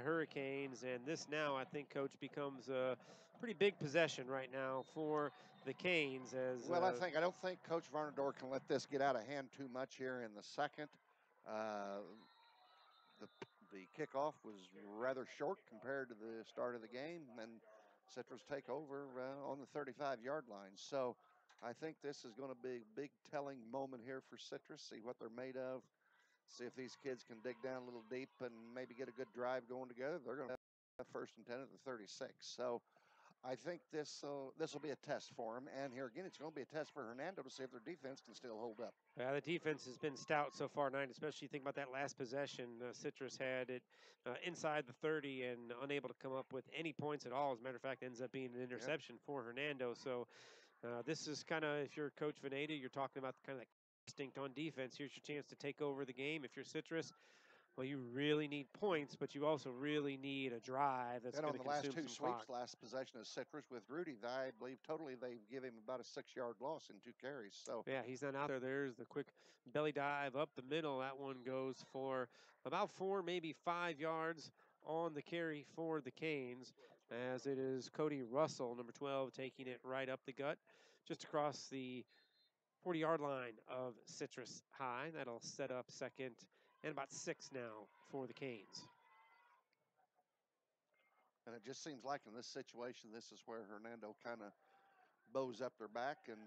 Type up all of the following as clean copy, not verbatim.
Hurricanes, and this now I think, Coach, becomes a pretty big possession right now for the Canes. Well, I don't think Coach Varnador can let this get out of hand too much here in the second. Uh, the kickoff was rather short compared to the start of the game, and Citrus take over on the 35-yard line. So I think this is going to be a big telling moment here for Citrus, see what they're made of, see if these kids can dig down a little deep and maybe get a good drive going together. They're going to have first and 10 at the 36. So I think this will be a test for them. And here again, it's going to be a test for Hernando to see if their defense can still hold up. Yeah, the defense has been stout so far tonight, especially think about that last possession. Citrus had it inside the 30 and unable to come up with any points at all. As a matter of fact, ends up being an interception for Hernando. So this is kind of, if you're Coach Veneta, you're talking about kind of that instinct on defense. Here's your chance to take over the game. If you're Citrus, well, you really need points, but you also really need a drive that's going to consume some clock. And on the last two sweeps, last possession of Citrus with Rudy, I believe totally they give him about a 6-yard loss in 2 carries. So yeah, he's not out there. There's the quick belly dive up the middle. That one goes for about 4, maybe 5 yards on the carry for the Canes, as it is Cody Russell, number 12, taking it right up the gut, just across the 40-yard line of Citrus High. That'll set up second and about 6 now for the Canes. And it just seems like in this situation, this is where Hernando kind of bows up their back, and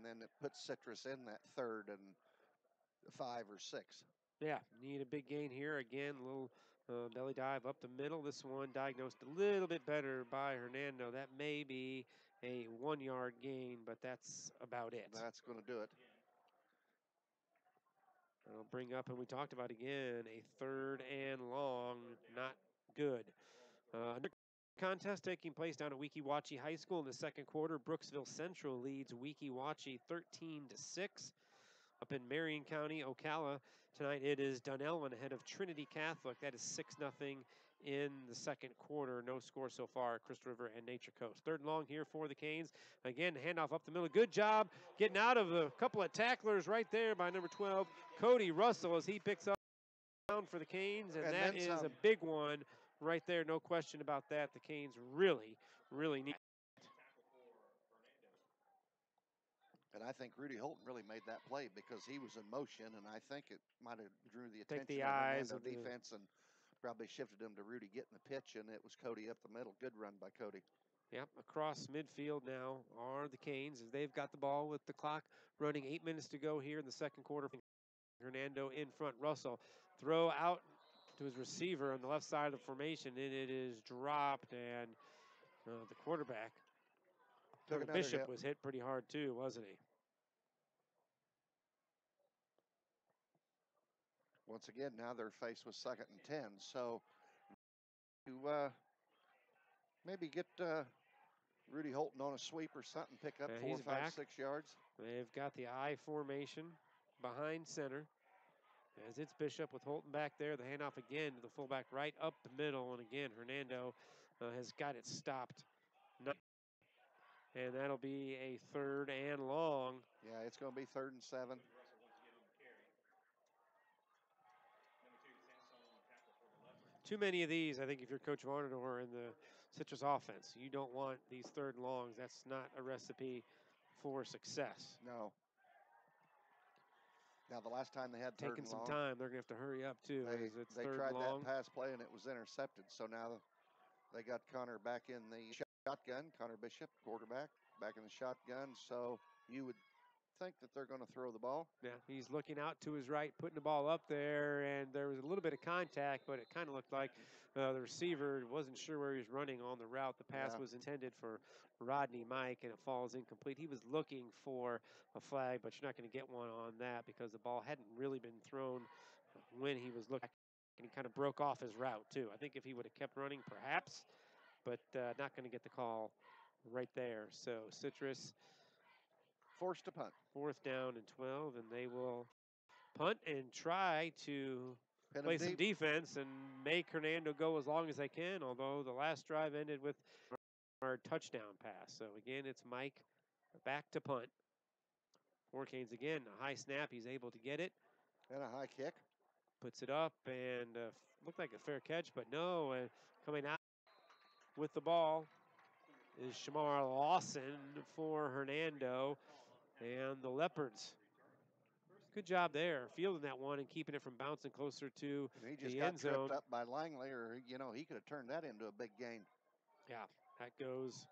then it puts Citrus in that 3rd and 5 or 6. Yeah, need a big gain here. Again, a little belly dive up the middle. This one diagnosed a little bit better by Hernando. That may be a 1-yard gain, but that's about it. That's going to do it. I'll bring up, and we talked about again, a 3rd and long, not good. Contest taking place down at Weeki Wachee High School in the second quarter. Brooksville Central leads Weeki Wachee 13-6. Up in Marion County, Ocala, tonight it is Dunellen ahead of Trinity Catholic. That is 6-0 in the second quarter. No score so far, Crystal River and Nature Coast. 3rd and long here for the Canes. Again, handoff up the middle. Good job getting out of a couple of tacklers right there by number 12, Cody Russell, as he picks up down for the Canes, and that is a big one right there. No question about that. The Canes really, really need. And I think Rudy Holton really made that play because he was in motion, and I think it might have drew the attention of the eyes of the defense and probably shifted them to Rudy getting the pitch, and it was Cody up the middle. Good run by Cody. Yep, across midfield now are the Canes as they've got the ball with the clock running. 8 minutes to go here in the second quarter. Hernando in front. Russell throw out to his receiver on the left side of the formation, and it is dropped, and the quarterback, Bishop, hit. Was hit pretty hard too, wasn't he? Once again, now they're faced with 2nd and 10. So to maybe get Rudy Holton on a sweep or something, pick up 4, 5, 6 yards. They've got the I formation behind center. As it's Bishop with Holton back there. The handoff again to the fullback right up the middle. And again, Hernando has got it stopped. And that'll be a 3rd and long. Yeah, it's going to be 3rd and 7. Too many of these, I think, if you're Coach Varnador in the Citrus offense. You don't want these 3rd and longs. That's not a recipe for success. No. Now, the last time they had taking some time, they're going to have to hurry up, too. They tried that pass play, and it was intercepted. So now they got Connor back in the shotgun. Connor Bishop, quarterback, back in the shotgun. So you would think that they're going to throw the ball. Yeah, he's looking out to his right, putting the ball up there, and there was a little bit of contact, but it kind of looked like the receiver wasn't sure where he was running on the route. The pass was intended for Rodney Mike, and it falls incomplete. He was looking for a flag, but you're not going to get one on that because the ball hadn't really been thrown when he was looking, and he kind of broke off his route, too. I think if he would have kept running, perhaps, but not going to get the call right there. So Citrus forced to punt. 4th down and 12, and they will punt and try to play some defense and make Hernando go as long as they can, although the last drive ended with our touchdown pass. So again, it's Mike back to punt. For Canes again, a high snap, he's able to get it. And a high kick. puts it up and looked like a fair catch, but no. Coming out with the ball is Shamar Lawson for Hernando and the Leopards. Good job there, fielding that one and keeping it from bouncing closer to And he just the got end zone. tripped up by Langley, or, he could have turned that into a big gain. Yeah, that goes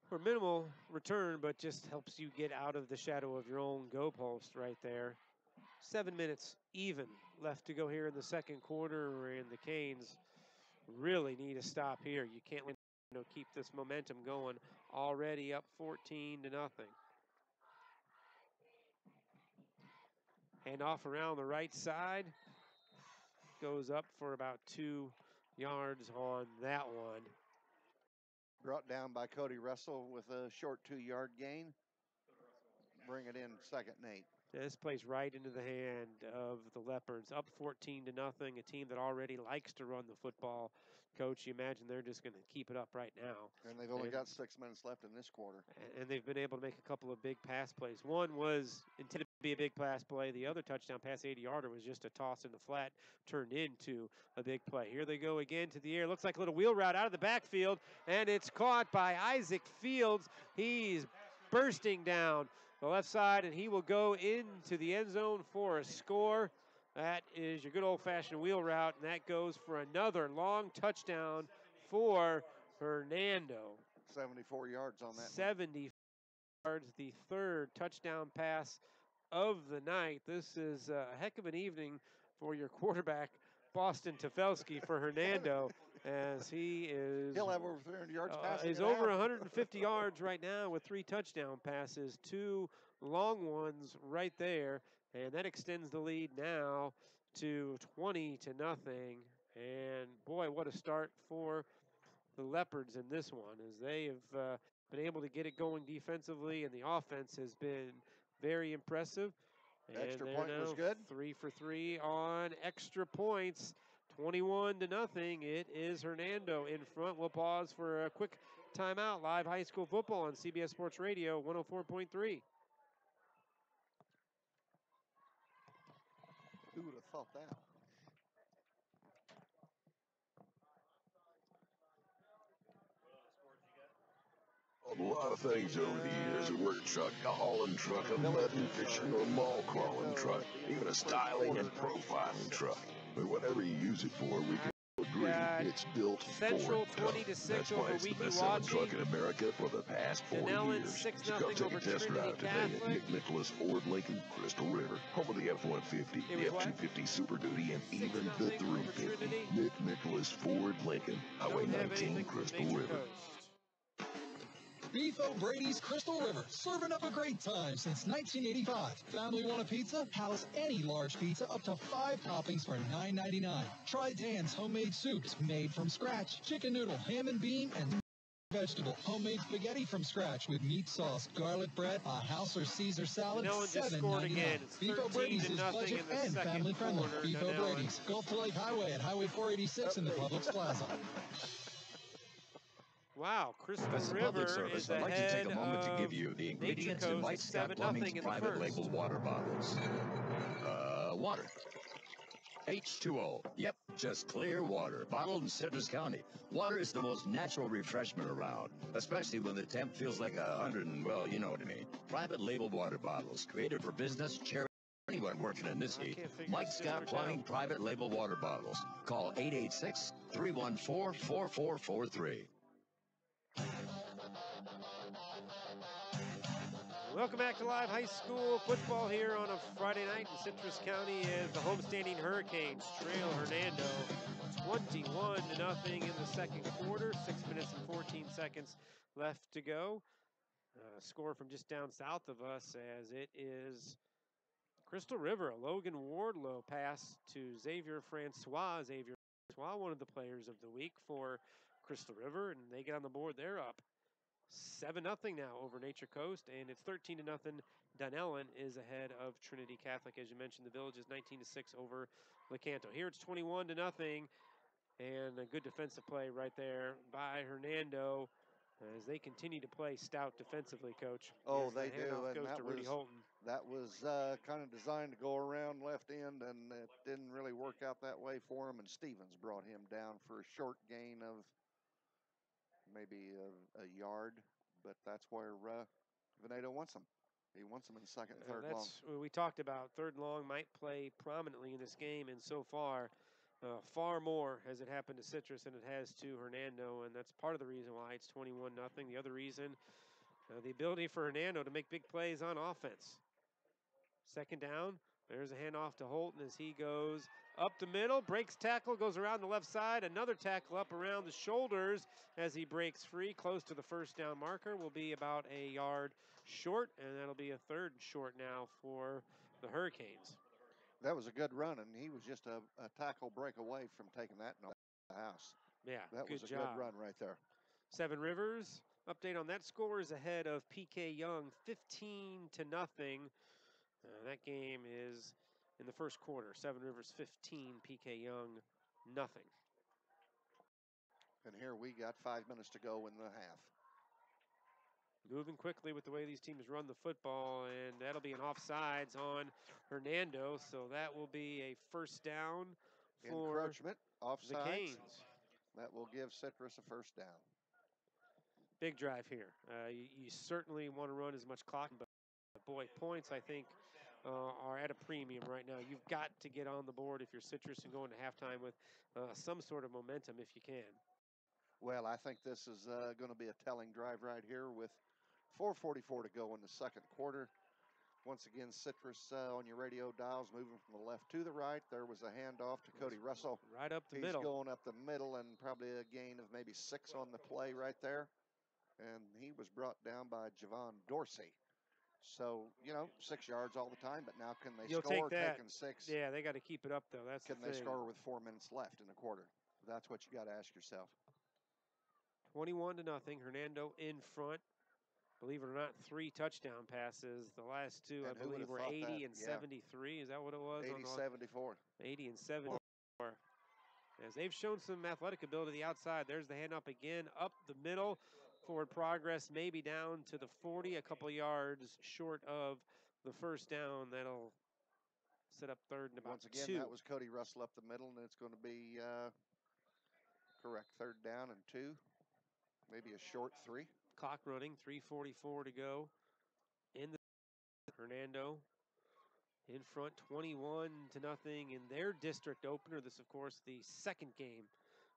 for minimal return, but just helps you get out of the shadow of your own goalpost right there. 7 minutes even left to go here in the second quarter, and the Canes really need a stop here. You can't keep this momentum going. Already up 14-0. Handoff around the right side. Goes up for about 2 yards on that one. Brought down by Cody Russell with a short 2-yard gain. Bring it in 2nd and 8. This plays right into the hand of the Leopards, up 14-0, a team that already likes to run the football. Coach, you imagine they're just going to keep it up right now. And they've only got 6 minutes left in this quarter. And they've been able to make a couple of big pass plays. One was intended to be a big pass play. The other touchdown pass, 80-yarder, was just a toss in the flat, turned into a big play. Here they go again to the air. Looks like a little wheel route out of the backfield, and it's caught by Isaac Fields. He's bursting down the left side, and he will go into the end zone for a score. That is your good old-fashioned wheel route, and that goes for another long touchdown for Hernando. 74 yards on that 70 yards, the third touchdown pass of the night. This is a heck of an evening for your quarterback, Boston Tefelsky, for Hernando, as He'll have over 300 yards passing. Is over 150 yards right now with 3 touchdown passes, 2 long ones right there, and that extends the lead now to 20-0. And boy, what a start for the Leopards in this one, as they have been able to get it going defensively, and the offense has been very impressive. And extra they're point now was good. 3 for 3 on extra points. 21-0. It is Hernando in front. We'll pause for a quick timeout. Live high school football on CBS Sports Radio 104.3. Who would have thought that? A lot of things over the years, a work truck, a hauling truck, a mutton fishing or mall crawling truck, even a styling and profiling truck. But whatever you use it for, we can agree it's built Central for 20-6 That's why over it's the Weeki best-selling truck Wachi. in America for the past 40 Denellen years. 6-0 So come take over a test Trinity drive today at Catholic. Nick Nicholas Ford Lincoln Crystal River, home of the F-150, the F-250 Super Duty, and even the 350. Nick Nicholas Ford Lincoln, Highway 19 Crystal River. Beef O'Brady's Crystal River, serving up a great time since 1985. Family want a pizza? House any large pizza up to 5 toppings for $9.99. Try Dan's homemade soups made from scratch. Chicken noodle, ham and bean, and vegetable. Homemade spaghetti from scratch with meat sauce, garlic bread, a house or Caesar salad, Nellen just scored again. It's Beef O'Brady's is 13-0 budget in the and second family friendly. quarter. Beef O'Brady's, Gulf to Lake Highway at Highway 486 in the Publix Plaza. Wow, Crystal As a River public service, is I'd like to ahead take a moment to of give you the ingredients Nature in Coast Mike Scott 7-0 Plumbing's in the private first. label water bottles. Water. H2O. Yep, just clear water, bottled in Citrus County. Water is the most natural refreshment around, especially when the temp feels like 100 and, well, you know what I mean. Private label water bottles, created for business, charity, anyone working in this heat. Mike Scott Plumbing private label water bottles. Call 886-314-4443. Welcome back to live high school football here on a Friday night in Citrus County as the homestanding Hurricanes trail Hernando 21-0 in the second quarter. 6 minutes and 14 seconds left to go. Score from just down south of us as it is Crystal River, a Logan Wardlow pass to Xavier Francois. Xavier Francois, one of the players of the week for Crystal River, and they get on the board. They're up 7-0 now over Nature Coast, and it's 13-0. Dunellen is ahead of Trinity Catholic. As you mentioned, the Village is 19-6 over Lecanto. Here it's 21-0, and a good defensive play right there by Hernando as they continue to play stout defensively, Coach. Oh, As they the handoff do, and goes that to Rudy was Holton. That was kind of designed to go around left end, and it didn't really work out that way for him. And Stevens brought him down for a short gain of maybe a yard, but that's where Veneto wants him. He wants him in second and third long. That's what we talked about. Third and long might play prominently in this game, and so far, far more has it happened to Citrus than it has to Hernando, and that's part of the reason why it's 21-0. The other reason, the ability for Hernando to make big plays on offense. Second down, there's a handoff to Holton as he goes up the middle, breaks tackle, goes around the left side, another tackle up around the shoulders as he breaks free, close to the first down marker, will be about a yard short, and that'll be a third short now for the Hurricanes. That was a good run, and he was just a tackle break away from taking that in the house. Yeah, that good was a job. good run right there. Seven Rivers, update on that score, is ahead of PK Young 15-0. That game is in the first quarter. Seven Rivers 15, PK Young nothing. And here we got 5 minutes to go in the half. Moving quickly with the way these teams run the football, and that'll be an offsides on Hernando, so that will be a first down for encroachment, offsides. The Canes. That will give Citrus a first down. Big drive here. You certainly want to run as much clock, but boy, points I think are at a premium right now. You've got to get on the board if you're Citrus and go into halftime with some sort of momentum if you can. Well, I think this is going to be a telling drive right here with 4:44 to go in the second quarter. Once again, Citrus on your radio dials moving from the left to the right. There was a handoff to Cody Russell. Right up the He's middle. He's going up the middle, and probably a gain of maybe 6 on the play right there. And he was brought down by Javon Dorsey. So, 6 yards all the time, but now can they You'll score take that. taking 6? Yeah, they got to keep it up, though. That's Can they score with 4 minutes left in the quarter? That's what you got to ask yourself. 21-0. Hernando in front. Believe it or not, 3 touchdown passes. The last 2, I believe, were 80 and 73. Is that what it was? 80-74. 80 and 74. As they've shown some athletic ability to the outside. There's the handoff again, up the middle. Forward progress, maybe down to the 40, a couple yards short of the first down. That'll set up third and about 2. Once again, that was Cody Russell up the middle, and it's going to be correct, third down and 2, maybe a short 3. Clock running, 3:44 to go in the Hernando in front, 21-0 in their district opener. This, of course, the second game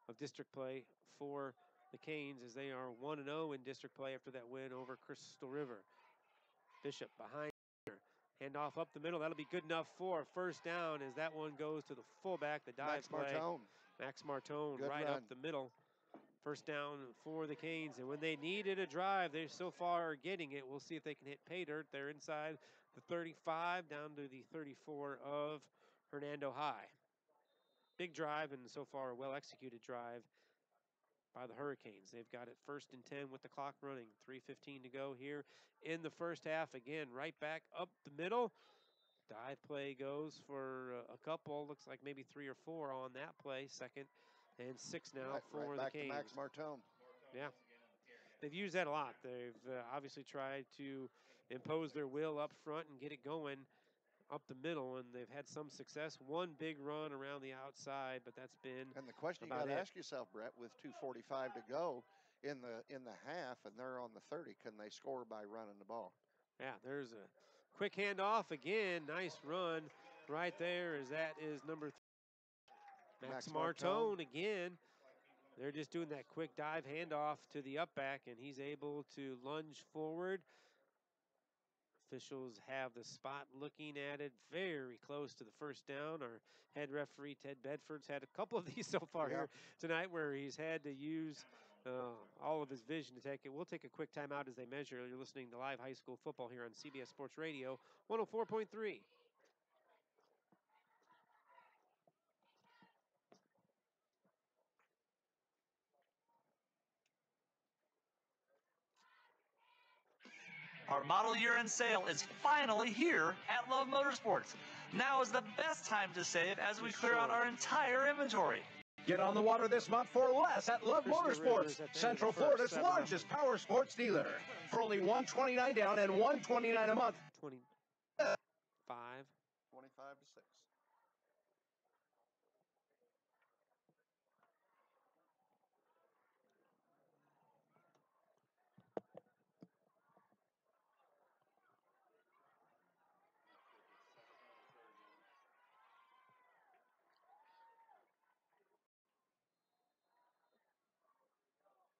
of district play for the Canes, as they are 1-0 in district play after that win over Crystal River. Bishop behind her. Handoff up the middle. That'll be good enough for a first down as that one goes to the fullback, the dive play. Max Martone good right run. Up the middle. First down for the Canes, and when they needed a drive, they so far are getting it. We'll see if they can hit pay dirt. They're inside the 35 down to the 34 of Hernando High. Big drive, and so far a well-executed drive by the Hurricanes. They've got it 1st and 10 with the clock running. 3:15 to go here in the first half. Again, right back up the middle. Dive play goes for a couple. Looks like maybe 3 or 4 on that play. 2nd and 6 now for the Canes. To Max Martone. Yeah. They've used that a lot. They've obviously tried to impose their will up front and get it going up the middle, and they've had some success. One big run around the outside, but that's been And the question you got to ask yourself, Brett, with 2:45 to go in the half, and they're on the 30, can they score by running the ball? Yeah, there's a quick handoff again. Nice run right there, as that is number 3. Max Martone again. They're just doing that quick dive handoff to the up back, and he's able to lunge forward. Officials have the spot looking at it very close to the first down. Our head referee, Ted Bedford's had a couple of these so far here tonight where he's had to use all of his vision to take it. We'll take a quick timeout as they measure. You're listening to live high school football here on CBS Sports Radio 104.3. Our model year-end sale is finally here at Love Motorsports. Now is the best time to save as we clear out our entire inventory. Get on the water this month for less at Love Motorsports, Central Florida's largest power sports dealer. For only $129 down and $129 a month. 5. 25-6.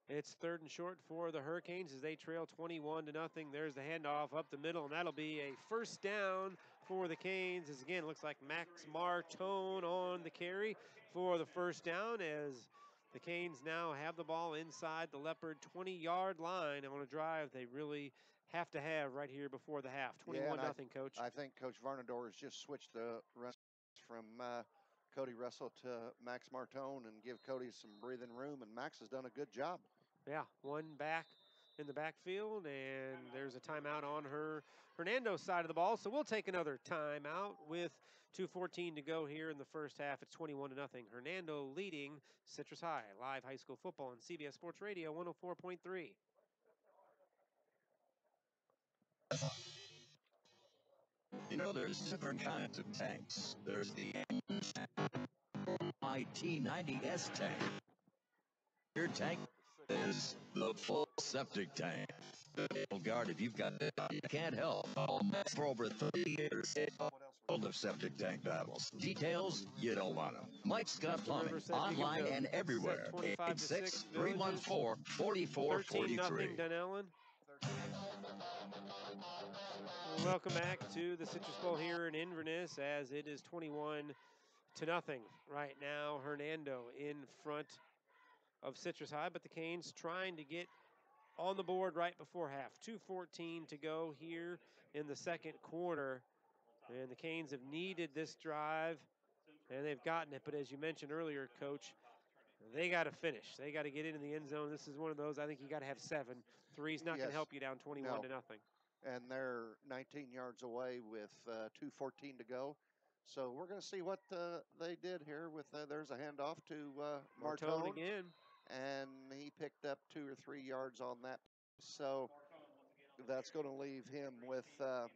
It's 3rd and short for the Hurricanes as they trail 21-0. There's the handoff up the middle, and that'll be a first down for the Canes. As again, it looks like Max Martone on the carry for the first down as the Canes now have the ball inside the Leopard 20-yard line on a drive they really have to have right here before the half. 21-0, Coach. I think Coach Varnador has just switched the run from Cody Russell to Max Martone and give Cody some breathing room, and Max has done a good job. Yeah, one back in the backfield, and there's a timeout on Hernando's side of the ball. So we'll take another timeout with 2:14 to go here in the first half. It's 21-0. Hernando leading Citrus High. Live high school football on CBS Sports Radio 104.3. You know, there's different kinds of tanks. There's the IT-90S tank. Your tank is the full septic tank. Guard, if you've got it, you can't help. For over 30 years of septic tank battles. Details, you don't want them. Mike's got plumbing, online and everywhere. 866-314-4443. 13-0 Dunellen. Welcome back to the Citrus Bowl here in Inverness as it is 21-0 right now. Hernando in front of Citrus High, but the Canes trying to get on the board right before half. 2:14 to go here in the second quarter. And the Canes have needed this drive, and they've gotten it. But as you mentioned earlier, Coach, they got to finish. They got to get into the end zone. This is one of those, I think you got to have 7. Three's not going to help you down 21-0. And they're 19 yards away with 2:14 to go. So we're going to see what they did here with, there's a handoff to Martone again. And he picked up 2 or 3 yards on that. So that's going to leave him with a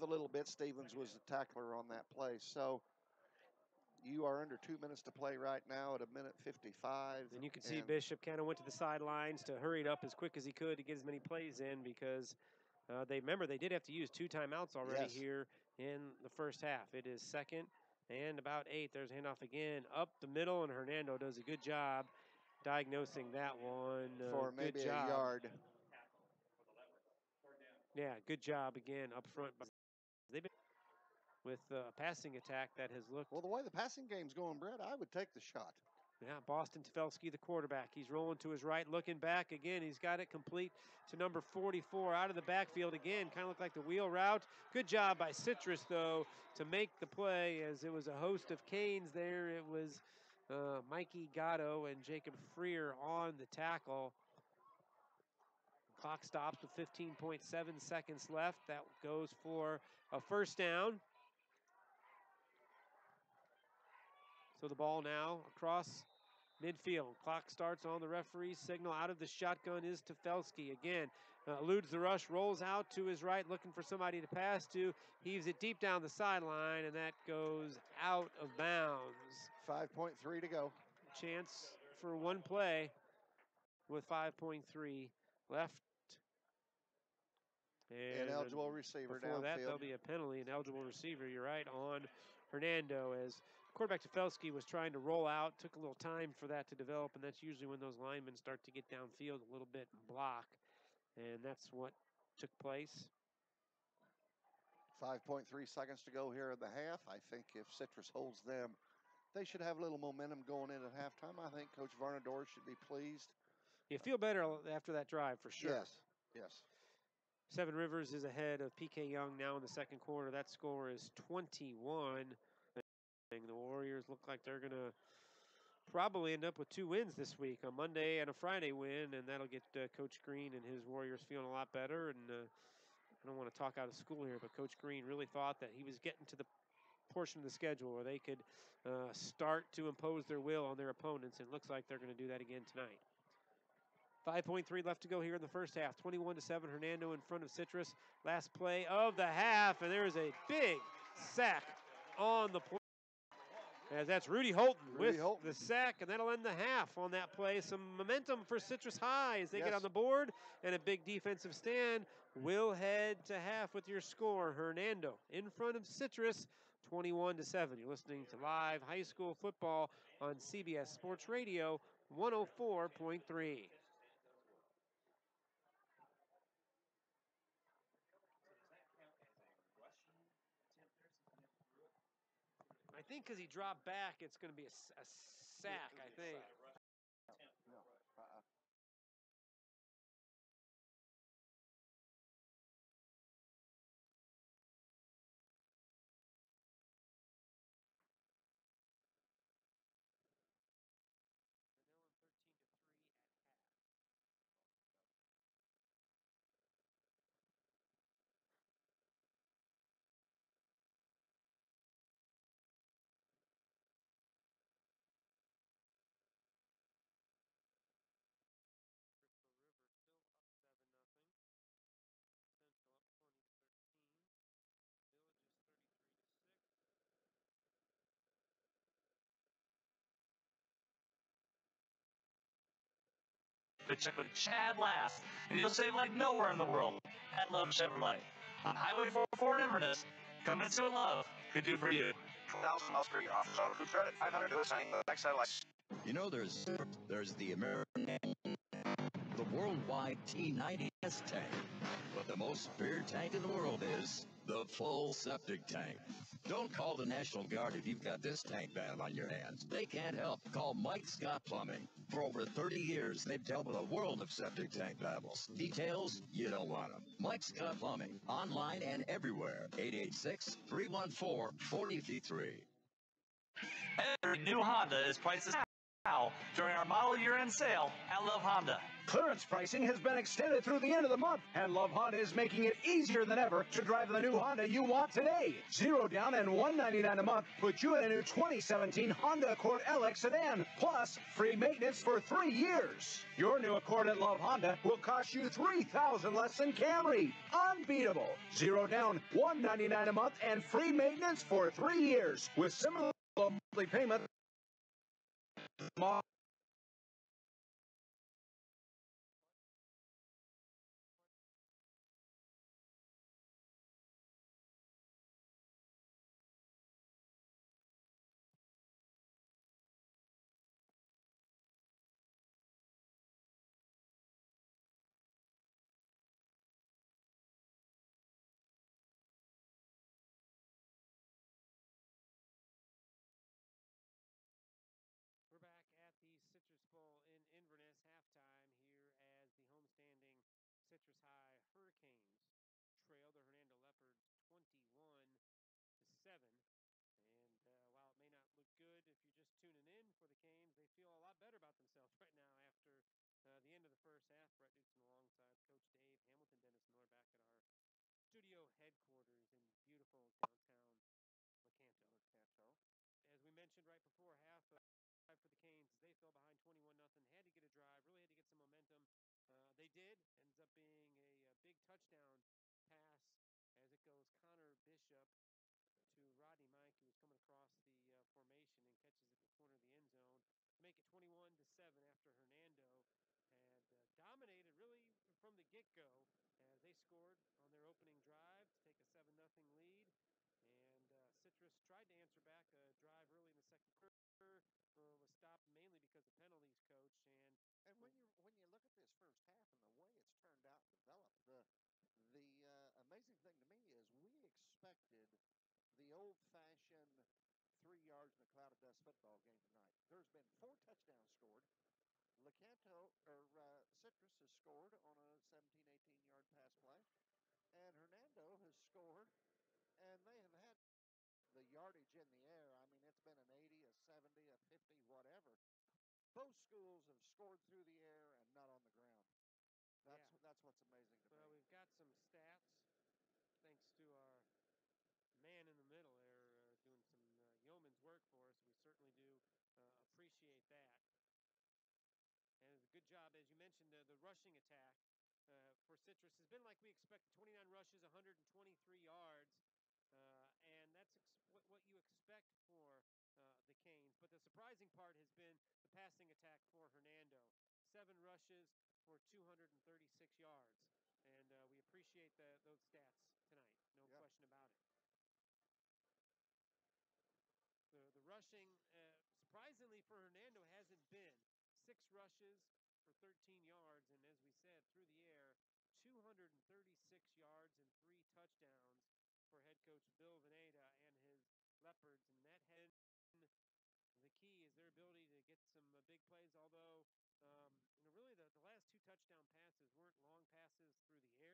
little bit. Stevens was the tackler on that play. So you are under 2 minutes to play right now at 1:55. And you can see Bishop kind of went to the sidelines to hurry it up as quick as he could to get as many plays in because they did have to use 2 timeouts already here in the first half. It is 2nd and about 8. There's a handoff again up the middle, and Hernando does a good job diagnosing that one. For maybe a yard. Yeah, good job again up front. They've been with a passing attack that has looked. Well, the way the passing game's going, Brett, I would take the shot. Yeah, Boston Tefelsky, the quarterback. He's rolling to his right, looking back again. He's got it complete to number 44 out of the backfield again. Kind of looked like the wheel route. Good job by Citrus, though, to make the play as it was a host of Canes there. It was Mikey Gatto and Jacob Freer on the tackle. Clock stops with 15.7 seconds left. That goes for a first down. So the ball now across midfield. Clock starts on the referee's signal. Out of the shotgun is Tefelsky. Again, eludes the rush, rolls out to his right, looking for somebody to pass to. Heaves it deep down the sideline, and that goes out of bounds. 5.3 to go. Chance for one play with 5.3 left. And ineligible receiver before downfield. That, there'll be a penalty, ineligible receiver, you're right, on Hernando as quarterback Tefelsky was trying to roll out. Took a little time for that to develop, and that's usually when those linemen start to get downfield a little bit and block. And that's what took place. 5.3 seconds to go here in the half. I think if Citrus holds them, they should have a little momentum going in at halftime. I think Coach Varnador should be pleased. You feel better after that drive, for sure. Yes. Seven Rivers is ahead of PK Young now in the second quarter. That score is 21. The Warriors look like they're going to probably end up with 2 wins this week, a Monday and a Friday win, and that'll get Coach Green and his Warriors feeling a lot better. And I don't want to talk out of school here, but Coach Green really thought that he was getting to the portion of the schedule where they could start to impose their will on their opponents, and it looks like they're going to do that again tonight. 5.3 left to go here in the first half. 21-7, Hernando in front of Citrus. Last play of the half, and there's a big sack on the play. As that's Rudy Holton with the sack, and that'll end the half on that play. Some momentum for Citrus High as they get on the board, and a big defensive stand. We'll head to half with your score. Hernando in front of Citrus, 21-7. You're listening to live high school football on CBS Sports Radio, 104.3. I think because he dropped back, it's going to be a sack, I think. No. They're down 13-3 at half. Crystal River still up 7-0. Central up 20-13. Village is 33-6. But check with Chad last, and you'll save like nowhere in the world at Love Chevrolet. On Highway 44 in Inverness, come and see what love could do for you. 1,000 miles per year off auto crew credit, 500 to assign the next satellites. You know, there's the American, the worldwide T90S tank. But the most superior tank in the world is the full septic tank. Don't call the National Guard if you've got this tank battle on your hands. They can't help. Call Mike Scott Plumbing. For over 30 years, they've dealt with a world of septic tank battles. Details? You don't want them. Mike Scott Plumbing. Online and everywhere. 886-314-4053. Every new Honda is priced now during our model year-end sale at Love Honda. Clearance pricing has been extended through the end of the month, and Love Honda is making it easier than ever to drive the new Honda you want today. 0 down and $199 a month puts you in a new 2017 Honda Accord LX sedan, plus free maintenance for 3 years. Your new Accord at Love Honda will cost you $3,000 less than Camry. Unbeatable. 0 down, $199 a month, and free maintenance for 3 years with similar monthly payment. We're back at the Citrus Bowl in Inverness, halftime here as the homestanding Citrus High Hurricanes trail the Hernando Leopards 21-7. And while it may not look good if you're just tuning in for the Canes, they feel a lot better about themselves right now after the end of the first half. Brett Newton alongside Coach Dave Hamilton, Dennis Miller back at our studio headquarters in beautiful downtown Lecanto. As we mentioned right before half, for the Canes as they fell behind 21-0. Had to get a drive, really had to get some momentum. They did. Ends up being a big touchdown pass as it goes Connor Bishop to Rodney Mike, who was coming across the formation and catches at the corner of the end zone to make it 21-7 after Hernando had dominated really from the get-go as they scored on their opening drive to take a 7-0 lead. And Citrus tried to answer back a drive early in the second quarter. Was stopped mainly because of penalties, Coach. And when you look at this first half and the way it's turned out and developed, the amazing thing to me is we expected the old-fashioned 3 yards in a cloud of dust football game tonight. There's been 4 touchdowns scored. Citrus has scored on a 17-18-yard pass play, and Hernando has scored, and they have had the yardage in the air. I mean, it's been an 80, a 70, a 50, whatever. Both schools have scored through the air and not on the ground. That's what's amazing to me. Well, we've got some stats thanks to our man in the middle there doing some yeoman's work for us. We certainly do appreciate that. And it's a good job as you mentioned, the rushing attack for Citrus has been like we expected: 29 rushes, 123 yards, and that's what you expect for the Canes. But the surprising part has been the passing attack for Hernando: 7 rushes for 236 yards, and we appreciate those stats tonight. No question about it. The rushing, surprisingly for Hernando, hasn't been 6 rushes for 13 yards, and as we said, through the air, 236 yards and 3 touchdowns for head coach Bill Veneta and his Leopards, and that had been the key is their ability to get some big plays, although really the last 2 touchdown passes weren't long passes through the air. They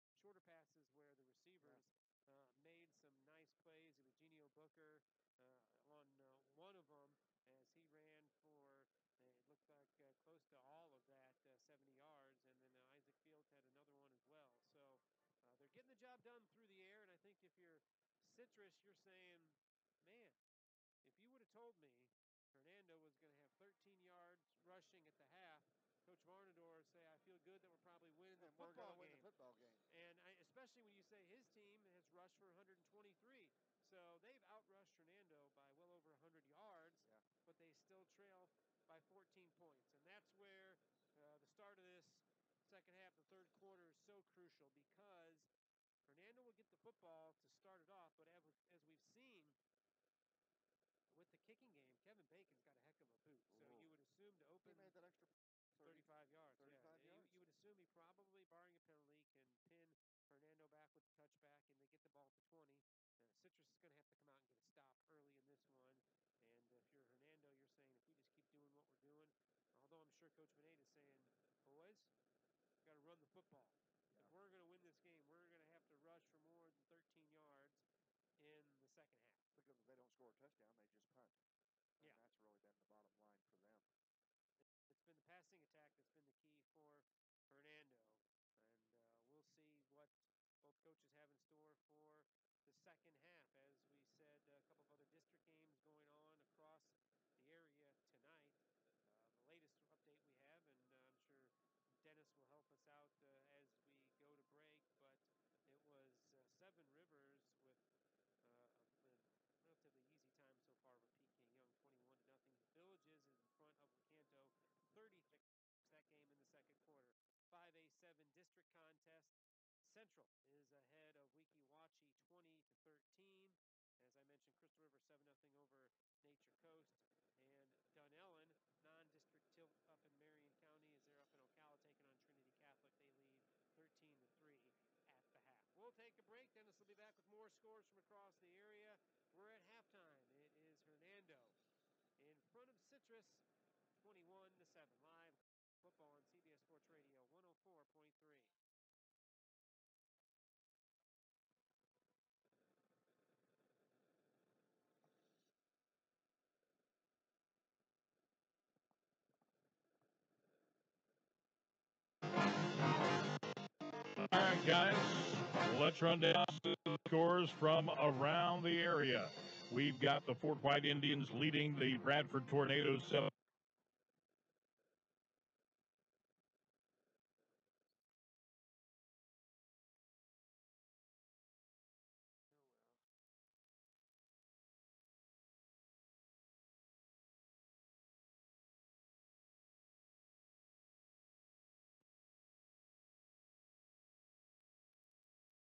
were shorter passes where the receivers made some nice plays. Eugenio Booker on one of them as he ran for, it looked like close to all of that 70 yards, and then Isaac Fields had another one as well. So they're getting the job done through the air, and I think if you're Citrus, you're saying, man, if you would have told me Hernando was going to have 13 yards rushing at the half, Coach Varnador say, I feel good that we're probably winning the football game. And especially when you say his team has rushed for 123. So they've outrushed Hernando by well over 100 yards, but they still trail by 14 points. And that's where the start of this second half, the third quarter, is so crucial because Hernando will get the football to start it off, but as we've seen, with the kicking game, Kevin Bacon's got a heck of a boot. So you would assume to open. He made that extra 35 yards. 35 yards. You would assume he probably, barring a penalty, can pin Hernando back with the touchback, and they get the ball to 20. Citrus is going to have to come out and get a stop early in this one. And if you're Hernando, you're saying if we just keep doing what we're doing, although I'm sure Coach Veneta is saying, boys, got to run the football. Yeah. If we're going to win this game, we're going to have to rush for more than 13 yards in the second half. Because if they don't score a touchdown, they just punt. And that's really been the bottom line for them. It's been the passing attack that's been the key for Hernando. And we'll see what both coaches have in store for the second half. As we said, a couple of other district games going on across the area tonight. The latest update we have, and I'm sure Dennis will help us out as we go to break, but it was Seven Rivers with a relatively easy time so far with PK Young, 21-0. Villages is in front of Lecanto, 36. That game in the second quarter. 5A7 district contest. Central is ahead of Weeki-Wachi, 20-13. As I mentioned, Crystal River 7-0 over Nature Coast. And Dunellen, non-district tilt up in Marion County, as they're up in Ocala taking on Trinity Catholic. They lead 13-3 at the half. We'll take a break. Dennis will be back with more scores from across the area. We're at halftime. It is Hernando in front of Citrus, 21-7. Live football on CBS Sports Radio 104.3. All right, guys, let's run down the scores from around the area. We've got the Fort White Indians leading the Bradford Tornadoes 7. Oh, well. Get delivery to the press box. Pizza. Anything. I'm going to call Jimmy John's. They're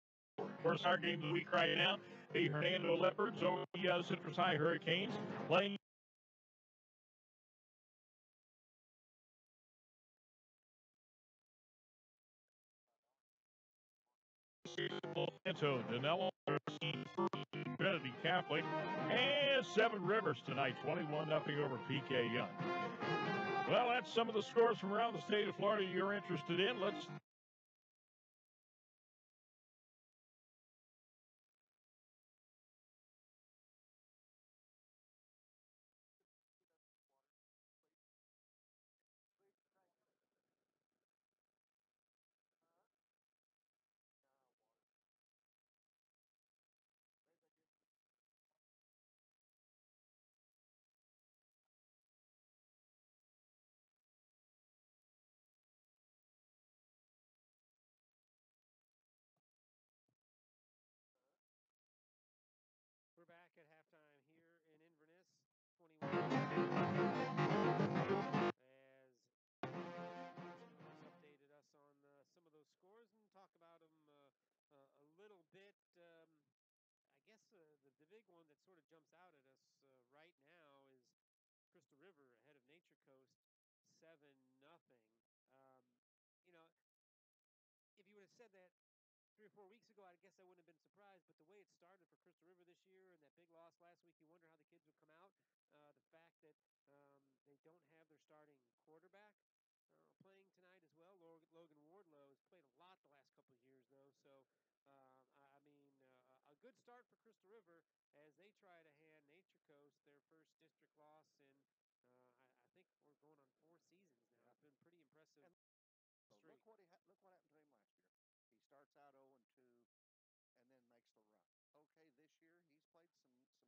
freaky fast. Of course, our game of the week right now, the Hernando Leopards over the Citrus High Hurricanes playing. Danello Trinity Catholic. And Seven Rivers tonight, 21-0 over PK Young. Well, that's some of the scores from around the state of Florida you're interested in. Let's We're back at halftime here in Inverness, 21. As updated us on some of those scores and talk about them a little bit. I guess the big one that sort of jumps out at us right now is Crystal River ahead of Nature Coast, 7-0. You know, if you would have said that 3 or 4 weeks ago, I guess I wouldn't have been surprised. But the way it started for Crystal River this year and that big loss last week, you wonder how the kids would come out. The fact that they don't have their starting quarterback playing tonight as well. Logan Wardlow has played a lot the last couple of years, though. So, a good start for Crystal River as they try to hand Nature Coast their first district loss in, I think we're going on 4 seasons now. Yeah. It's been pretty impressive. And look what happened to him last year. He starts out 0-2 and then makes the run. Okay, this year he's played some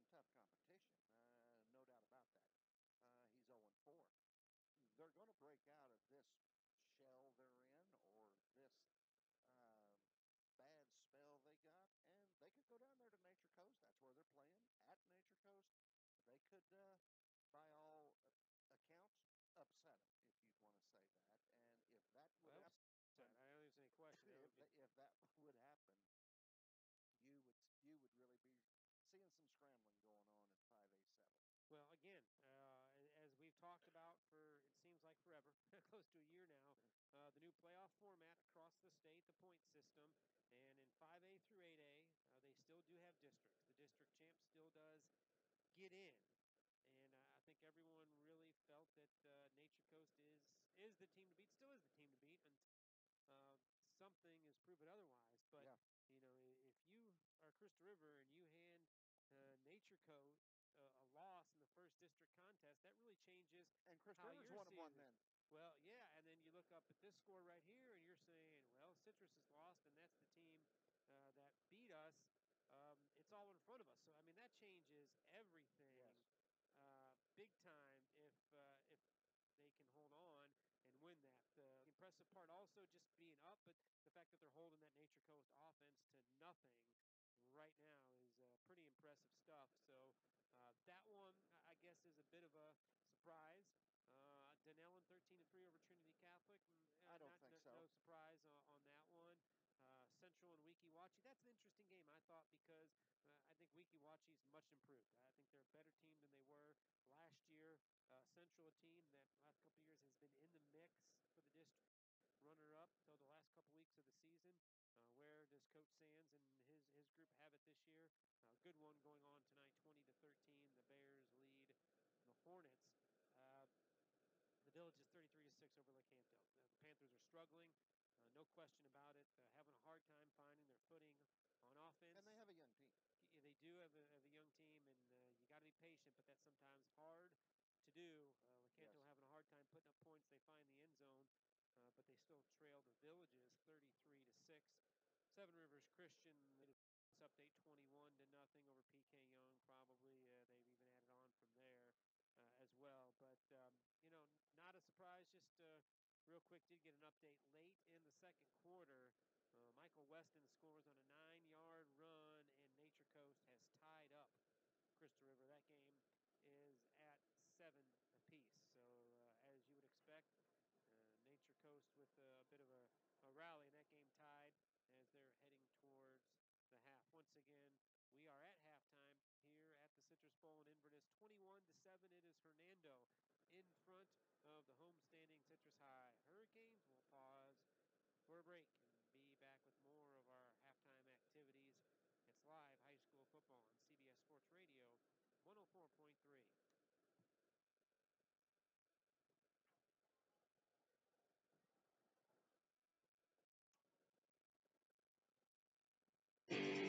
tough competition, no doubt about that. He's 0-4. They're going to break out of this shell they're in or this bad spell they got, and they could go down there to Nature Coast. That's where they're playing, at Nature Coast. They could, by all accounts, upset them, if you'd want to say that. And if that would happen, I don't think there's any question. If that would happen, you would really be seeing some scrambling going on in 5A7. Well, again, as we've talked about for, it seems like forever, close to a year now, the new playoff format across the state, the point system, and in 5A through 8A, they still do have districts. The district champ still does get in. And I think everyone really felt that Nature Coast is the team to beat, still is the team to beat until something is proven otherwise. But, yeah. If you are Crystal River and you hand Nature Coast a loss in the first district contest, that really changes and Crystal how River's you're one seeing of one it. then. Well, yeah, and then you look up at this score right here, and you're saying, well, Citrus is lost, and that's the team that beat us. It's all in front of us. So, I mean, that changes everything big time if they can hold on and win that. The impressive part also just being up, but the fact that they're holding that Nature Coast offense to nothing right now is pretty impressive stuff. So that one, I guess, is a bit of a surprise. Dunellen 13-3 over Trinity Catholic. I don't think so. No surprise on that one. Central and Weeki Wachee. That's an interesting game, I thought, because I think Weeki Wachee is much improved. I think they're a better team than they were last year. Central, a team that last couple of years has been in the mix for the district runner-up until the last couple weeks of the season. Where does Coach Sands and his group have it this year? Good one going on tonight, 20-13. The Bears lead the Hornets. The Village is 33-6 over Lake Hampdale. The Panthers are struggling, no question about it. Having a hard time finding their footing on offense. And they have a young team. They do have a young team, and you got to be patient, but that's sometimes hard to do. Lecanto having a hard time putting up points. They find the end zone, but they still trail the Villages 33-6. Seven Rivers Christian this update 21-0 over PK Young. Probably they've even added on from there as well. But not a surprise. Just real quick, did get an update late in the second quarter. Michael Weston scores on a 9-yard run, and Nature Coast has tied up Crystal River. That game is at 7 apiece. So, as you would expect, Nature Coast with a bit of a rally, and that game tied as they're heading towards the half. Once again, we are at halftime here at the Citrus Bowl in Inverness. 21-7, it is Hernando in front of the homestanding Citrus High Hurricanes. We'll pause for a break and be back with more of our halftime activities. It's live high school football on CBS Sports. 104.3.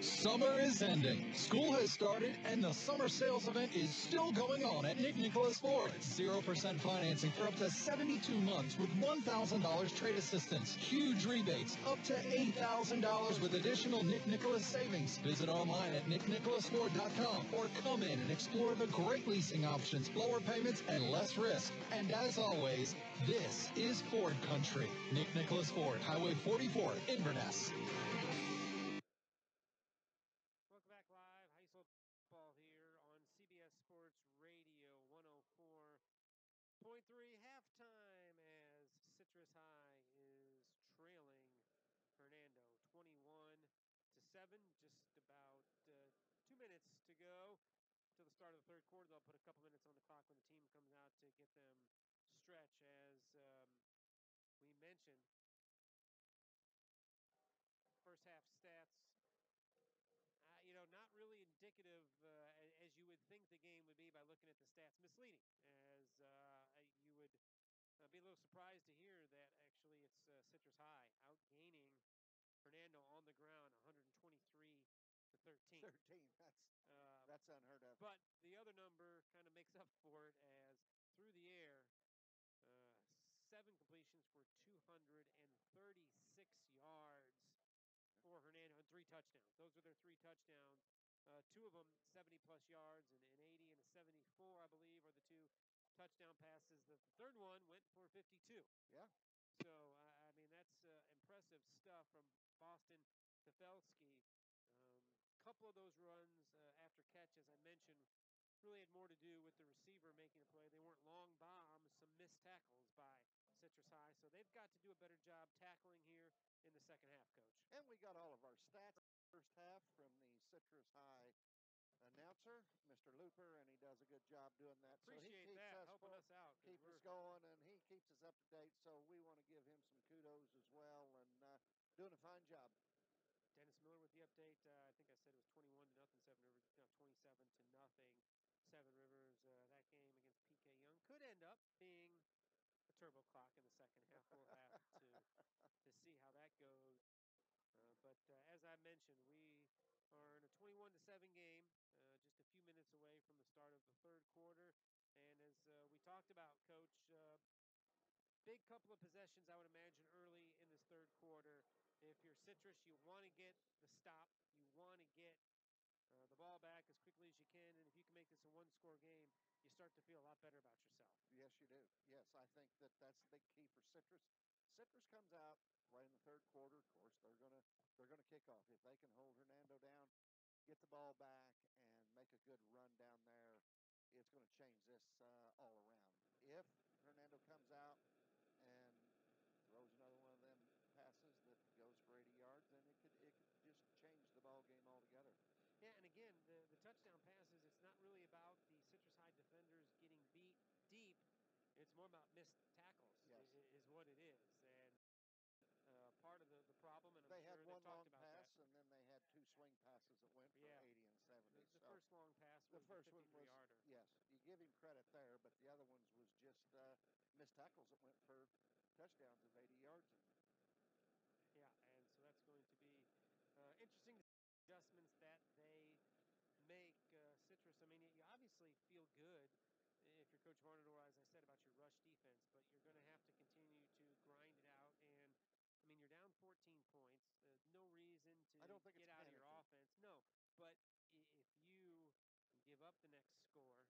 Summer is ending. School has started, and the summer sales event is still going on at Nick Nicholas Ford. 0% financing for up to 72 months with $1,000 trade assistance. Huge rebates, up to $8,000 with additional Nick Nicholas savings. Visit online at nicknicholasford.com or come in and explore the great leasing options, lower payments, and less risk. And as always, this is Ford Country. Nick Nicholas Ford, Highway 44, Inverness. Welcome back live. High school football here on CBS Sports Radio 104.3. Halftime as Citrus High is trailing Hernando 21-7. Just about 2 minutes to go till the start of the third quarter. They'll put a couple minutes on the clock when the team comes out to get them stretch. As we mentioned, first half stats. Not really indicative as you would think the game would be by looking at the stats. Misleading, as you would be a little surprised to hear that actually it's Citrus High outgaining Hernando on the ground 123-13. 13, that's unheard of. But the other number kind of makes up for it, as through the air, 7 completions for 236 yards for Hernando and 3 touchdowns. Those are their 3 touchdowns. 2 of them 70-plus yards, and an 80 and a 74, I believe, are the 2 touchdown passes. The third one went for 52. Yeah. So, I mean, that's impressive stuff from Boston Tefelsky. Couple of those runs after catch, as I mentioned, really had more to do with the receiver making a play. They weren't long bombs, some missed tackles by Citrus High. So they've got to do a better job tackling here in the second half, Coach. And we got all of our stats first half from the Citrus High announcer, Mr. Looper, and he does a good job doing that. Appreciate so he keeps that, us helping us out. Keep us going, and he keeps us up to date. So we want to give him some kudos as well, and doing a fine job. Dennis Miller with the update. I think I said it was 21-0, Seven Rivers. It's now 27-0, Seven Rivers. That game against PK Young could end up being a turbo clock in the second half. We'll have to see how that goes. But as I mentioned, we are in a 21-7 game, just a few minutes away from the start of the third quarter. And as we talked about, Coach, big couple of possessions, I would imagine, early in this third quarter. If you're Citrus, you want to get the stop. You want to get the ball back as quickly as you can. And if you can make this a one-score game, you start to feel a lot better about yourself. Yes, you do. Yes, I think that's the big key for Citrus. Citrus comes out right in the third quarter. Of course, they're gonna kick off. If they can hold Hernando down, get the ball back, and make a good run down there, it's going to change this all around. If Hernando comes out and throws another one of them passes that goes for 80 yards, then it could just change the ball game altogether. Yeah, and again, the touchdown passes, it's not really about the Citrus High defenders getting beat deep. It's more about missed tackles, yes, is what it is. And part of the problem, and I'm they sure had one they've talked long about pass, that. and then they had 2 swing passes that went for 80 and 70. The first long pass was the first the 53-yarder. Yes, you give him credit there, but the other ones was just missed tackles that went for touchdowns of 80 yards. Yeah, and so that's going to be interesting adjustments that they make. Citrus, I mean, you obviously feel good if you're Coach Varnador, as I said, about your rush defense, but you're going to have to continue to grind it out. And, I mean, you're down 14 points. No reason to get out of your offense. No, but if you give up the next score,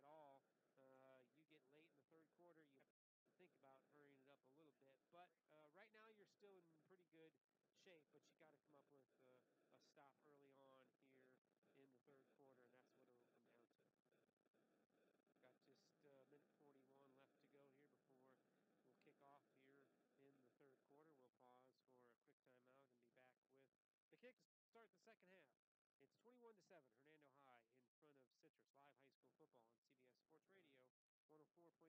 or if at all you get late in the third quarter, you have to think about hurrying it up a little bit. But right now you're still in pretty good shape, but you got to come up with a stop early on here in the third quarter, and that's what it'll come down to. Got just a minute 41 left to go here before we'll kick off here in the third quarter. We'll pause for a quick timeout and be back with the kick to start the second half. It's 21-7, Hernando High in front of Citrus. Live high school football on CBS Sports Radio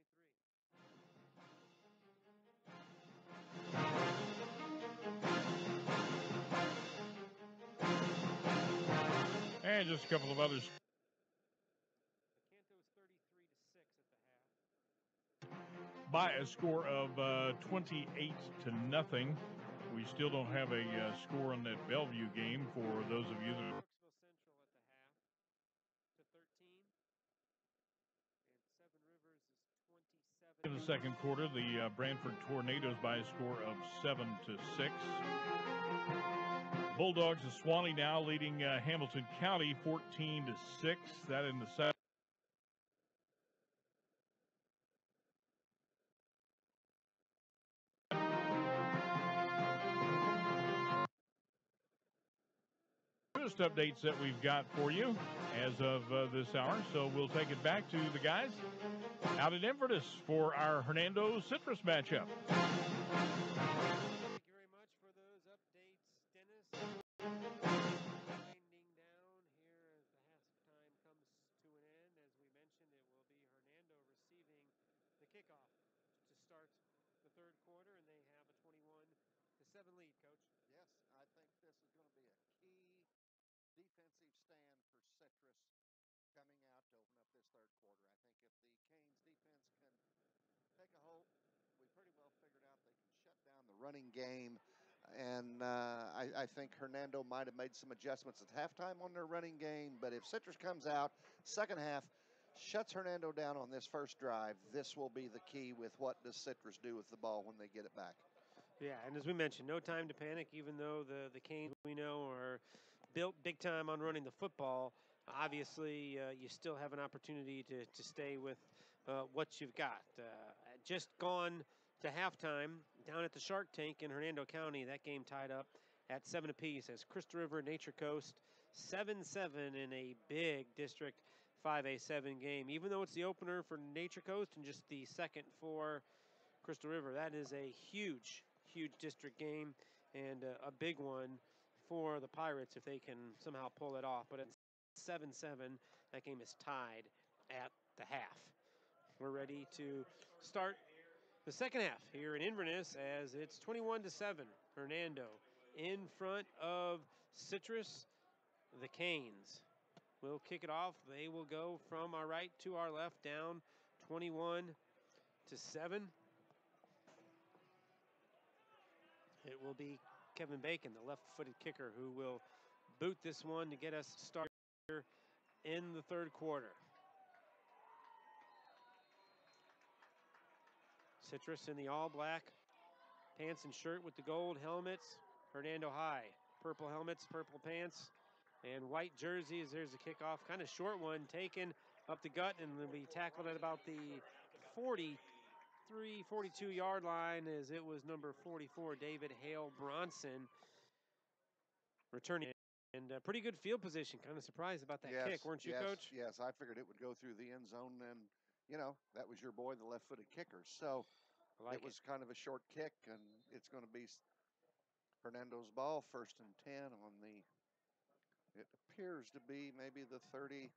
104.3. And just a couple of others by a score of 28-0. We still don't have a score on that Bellevue game for those of you that Brooksville Central at the half to 13. And Seven Rivers is 27. in the second quarter. The Brantford Tornadoes by a score of 7-6. Bulldogs of Swanee now leading Hamilton County 14-6. That in the second. Newest updates that we've got for you as of this hour. So we'll take it back to the guys out at Inverness for our Hernando Citrus matchup. Thank you very much for those updates, Dennis. Winding down here as the halftime comes to an end. As we mentioned, it will be Hernando receiving the kickoff to start the third quarter, and they have a 21-7 lead, Coach. Yes, I think this is going to be a key defensive stand for Citrus coming out to open up this third quarter. I think if the Canes defense can take a hold, we pretty well figured out they can shut down the running game. And I think Hernando might have made some adjustments at halftime on their running game. But if Citrus comes out second half, shuts Hernando down on this first drive, this will be the key with what does Citrus do with the ball when they get it back. Yeah, and as we mentioned, no time to panic, even though the Canes we know are built big time on running the football. Obviously, you still have an opportunity to stay with what you've got. Just gone to halftime down at the Shark Tank in Hernando County. That game tied up at 7 apiece as Crystal River Nature Coast 7-7 in a big District 5A7 game. Even though it's the opener for Nature Coast and just the second for Crystal River, that is a huge district game and a big one for the Pirates if they can somehow pull it off. But at 7-7, that game is tied at the half. We're ready to start the second half here in Inverness as it's 21-7. Hernando in front of Citrus. The Canes will kick it off. They will go from our right to our left, down 21-7. It will be Kevin Bacon, the left-footed kicker, who will boot this one to get us started here in the third quarter. Citrus in the all-black pants and shirt with the gold helmets. Hernando High, purple helmets, purple pants, and white jerseys. There's the kickoff, kind of short one, taken up the gut, and will be tackled at about the 42-yard line as it was number 44, David Hale Bronson, returning. And pretty good field position. Kind of surprised about that kick, weren't you, Coach? Yes, I figured it would go through the end zone, and, that was your boy, the left-footed kicker. So it was kind of a short kick, and it's going to be Hernando's ball, 1st and 10 on the, it appears to be maybe the 36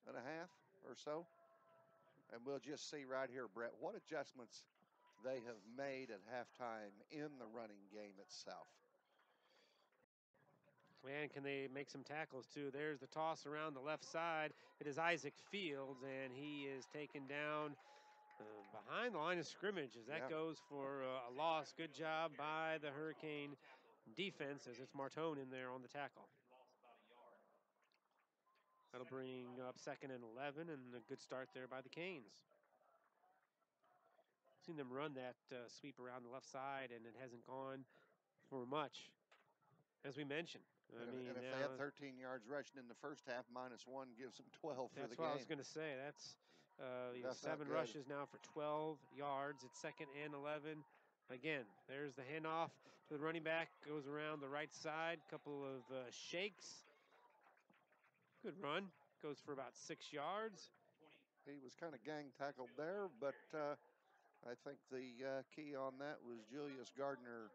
and a half or so. And we'll just see right here, Brett, what adjustments they have made at halftime in the running game itself. Man, can they make some tackles, too? There's the toss around the left side. It is Isaac Fields, and he is taken down behind the line of scrimmage as that goes for a loss. Good job by the Hurricane defense as it's Martone in there on the tackle. That'll bring up 2nd and 11, and a good start there by the Canes. Seen them run that sweep around the left side, and it hasn't gone for much, as we mentioned. And if they had 13 yards rushing in the first half, -1 gives them 12 for the game. That's what I was going to say. That's 7 rushes now for 12 yards. It's 2nd and 11. Again, there's the handoff to the running back. Goes around the right side. Couple of shakes. Good run. Goes for about 6 yards. He was kind of gang tackled there, but I think the key on that was Julius Gardner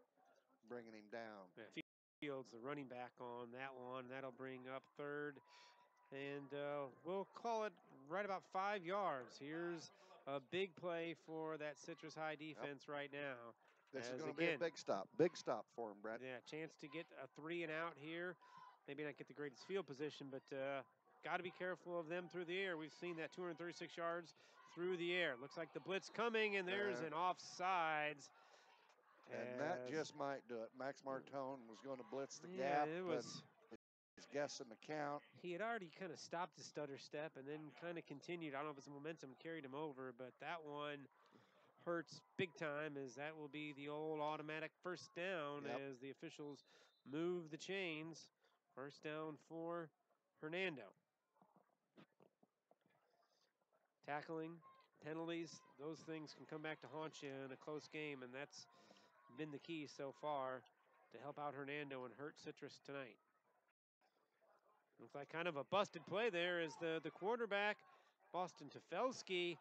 bringing him down. Yeah, Fields, the running back on that one. That'll bring up 3rd. And we'll call it right about 5 yards. Here's a big play for that Citrus High defense right now. This is going to be a big stop for him, Brett. Yeah, chance to get a 3 and out here. Maybe not get the greatest field position, but got to be careful of them through the air. We've seen that 236 yards through the air. Looks like the blitz coming, and there's an offsides. And that just might do it. Max Martone was going to blitz the gap. It was. He's guessing the count. He had already kind of stopped his stutter step and then kind of continued. I don't know if his momentum carried him over, but that one hurts big time, as that will be the old automatic first down as the officials move the chains. First down for Hernando. Tackling, penalties, those things can come back to haunt you in a close game, and that's been the key so far to help out Hernando and hurt Citrus tonight. Looks like kind of a busted play there as the quarterback, Boston Tefelsky,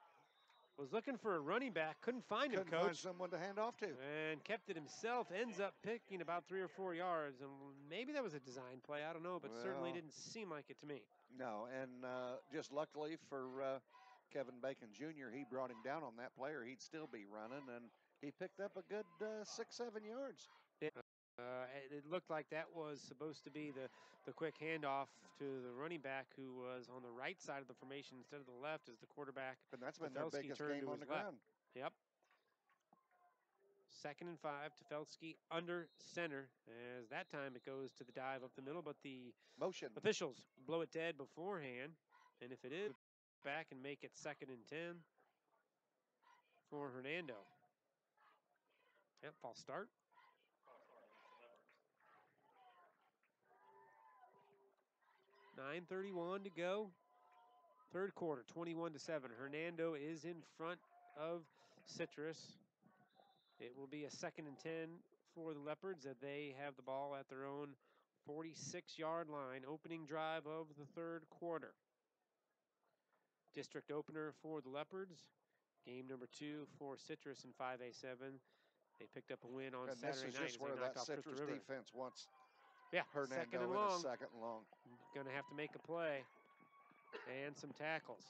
was looking for a running back, couldn't find him, Coach. Couldn't find someone to hand off to. And kept it himself, ends up picking about 3 or 4 yards. And maybe that was a design play, I don't know, but certainly didn't seem like it to me. No, and just luckily for Kevin Bacon Jr., he brought him down on that play, or he'd still be running, and he picked up a good 6-7 yards. It looked like that was supposed to be the quick handoff to the running back, who was on the right side of the formation instead of the left, as the quarterback. And that's been their biggest game on the ground. Yep. 2nd and 5, Tefelsky under center, as that time it goes to the dive up the middle, but the motion officials blow it dead beforehand. And if it is, back and make it 2nd and 10 for Hernando. Yep, false start. .9:31 to go. Third quarter, 21-7. Hernando is in front of Citrus. It will be a 2nd and 10 for the Leopards, that they have the ball at their own 46-yard line. Opening drive of the third quarter. District opener for the Leopards. Game number 2 for Citrus in 5A7. They picked up a win on Saturday night. This is just where that Citrus defense wants Hernando in a 2nd and long. Going to have to make a play. And some tackles.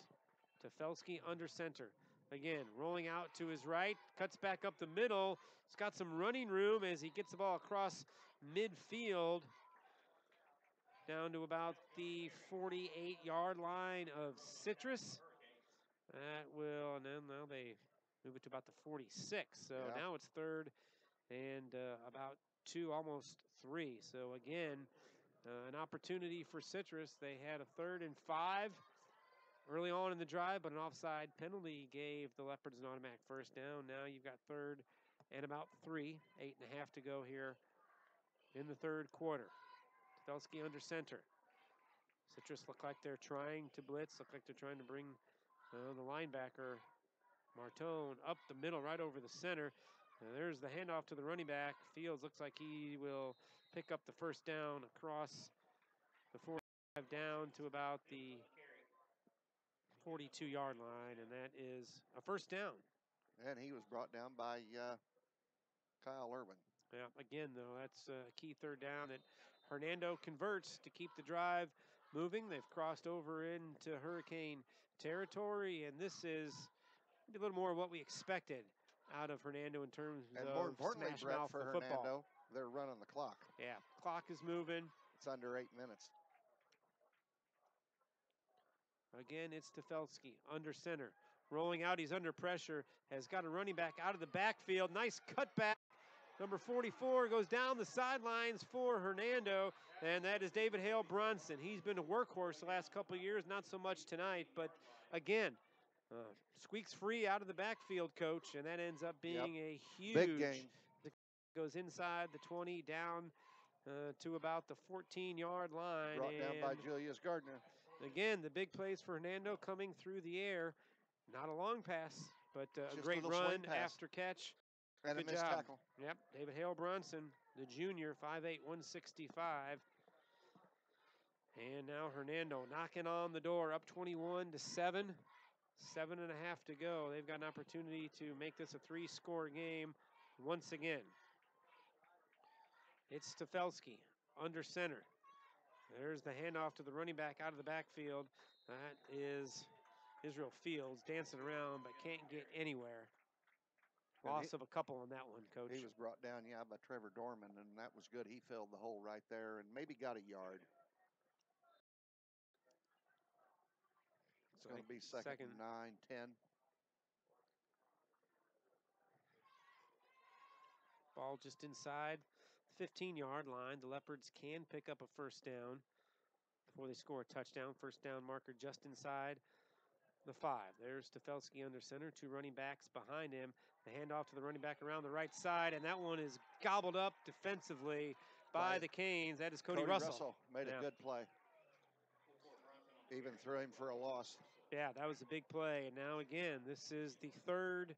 Tefelsky under center. Again, rolling out to his right, cuts back up the middle. He's got some running room as he gets the ball across midfield down to about the 48-yard line of Citrus. That will, and then now they move it to about the 46. So now it's 3rd and about 2, almost 3. So again, an opportunity for Citrus. They had a 3rd and 5 early on in the drive, but an offside penalty gave the Leopards an automatic first down. Now you've got 3rd and about 3, 8.5 to go here in the third quarter. Tefelsky under center. Citrus look like they're trying to blitz, look like they're trying to bring the linebacker, Martone, up the middle, right over the center. And there's the handoff to the running back. Fields looks like he will pick up the first down across the 45 down to about the 42-yard line, and that is a first down. And he was brought down by Kyle Irwin. Yeah, again, though, that's a key 3rd down that Hernando converts to keep the drive moving. They've crossed over into Hurricane territory, and this is maybe a little more of what we expected out of Hernando in terms of more importantly, smash Brett, mouth for football. Hernando, they're running the clock. Yeah, clock is moving. It's under 8 minutes. Again, it's Tefelsky under center. Rolling out, he's under pressure, has got a running back out of the backfield. Nice cutback. Number 44 goes down the sidelines for Hernando, and that is David Hale Bronson. He's been a workhorse the last couple of years, not so much tonight, but again, squeaks free out of the backfield, Coach, and that ends up being a huge big game. Goes inside the 20, down to about the 14-yard line. Brought down by Julius Gardner. Again, the big plays for Hernando coming through the air. Not a long pass, but a great run after catch. And Good a missed job. tackle. Yep, David Hale Bronson, the junior, 5'8", 165. And now Hernando knocking on the door, up 21-7. 7.5 to go. They've got an opportunity to make this a 3-score game once again. It's Tefelsky under center. There's the handoff to the running back out of the backfield. That is Israel Fields dancing around but can't get anywhere. Loss of a couple on that one, Coach. He was brought down, by Trevor Dorman, and that was good. He filled the hole right there and maybe got a yard. It's going to be second and 9, 10. Ball just inside the 15-yard line. The Leopards can pick up a first down before they score a touchdown. First down marker just inside the 5. There's Stefelski under center, 2 running backs behind him. The handoff to the running back around the right side, and that one is gobbled up defensively by the Canes. That is Cody Russell. Made a good play. Even threw him for a loss. Yeah, that was a big play. And now again, this is the third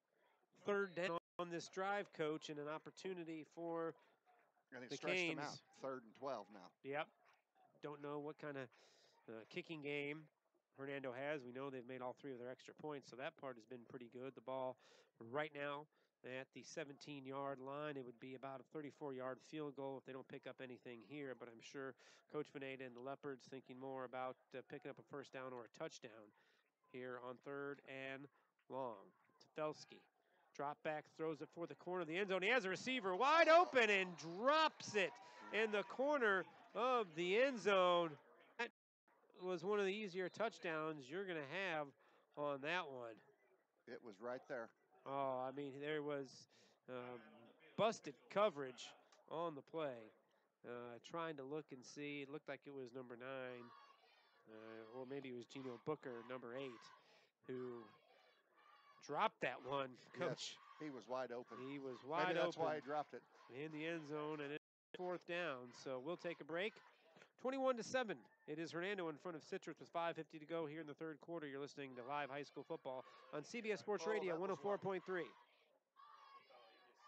down on this drive, Coach, and an opportunity for the stretched them Canes. out. 3rd and 12 now. Yep. Don't know what kind of kicking game Hernando has. We know they've made all 3 of their extra points, so that part has been pretty good. The ball right now at the 17-yard line. It would be about a 34-yard field goal if they don't pick up anything here, but I'm sure Coach Veneta and the Leopards thinking more about picking up a first down or a touchdown here on 3rd and long. Stefelski. Drop back, throws it for the corner of the end zone. He has a receiver wide open and drops it in the corner of the end zone. That was one of the easier touchdowns you're going to have on that one. It was right there. Oh, I mean, there was busted coverage on the play. Trying to look and see. It looked like it was number 9, or maybe it was Gino Booker, number 8, who dropped that one, Coach. Yes, he was wide open. He was wide Maybe that's open. why he dropped it. In the end zone, and it's 4th down. So we'll take a break. 21-7. It is Hernando in front of Citrus with 5:50 to go here in the 3rd quarter. You're listening to live high school football on CBS Sports Radio 104.3. This whole thing's messed up.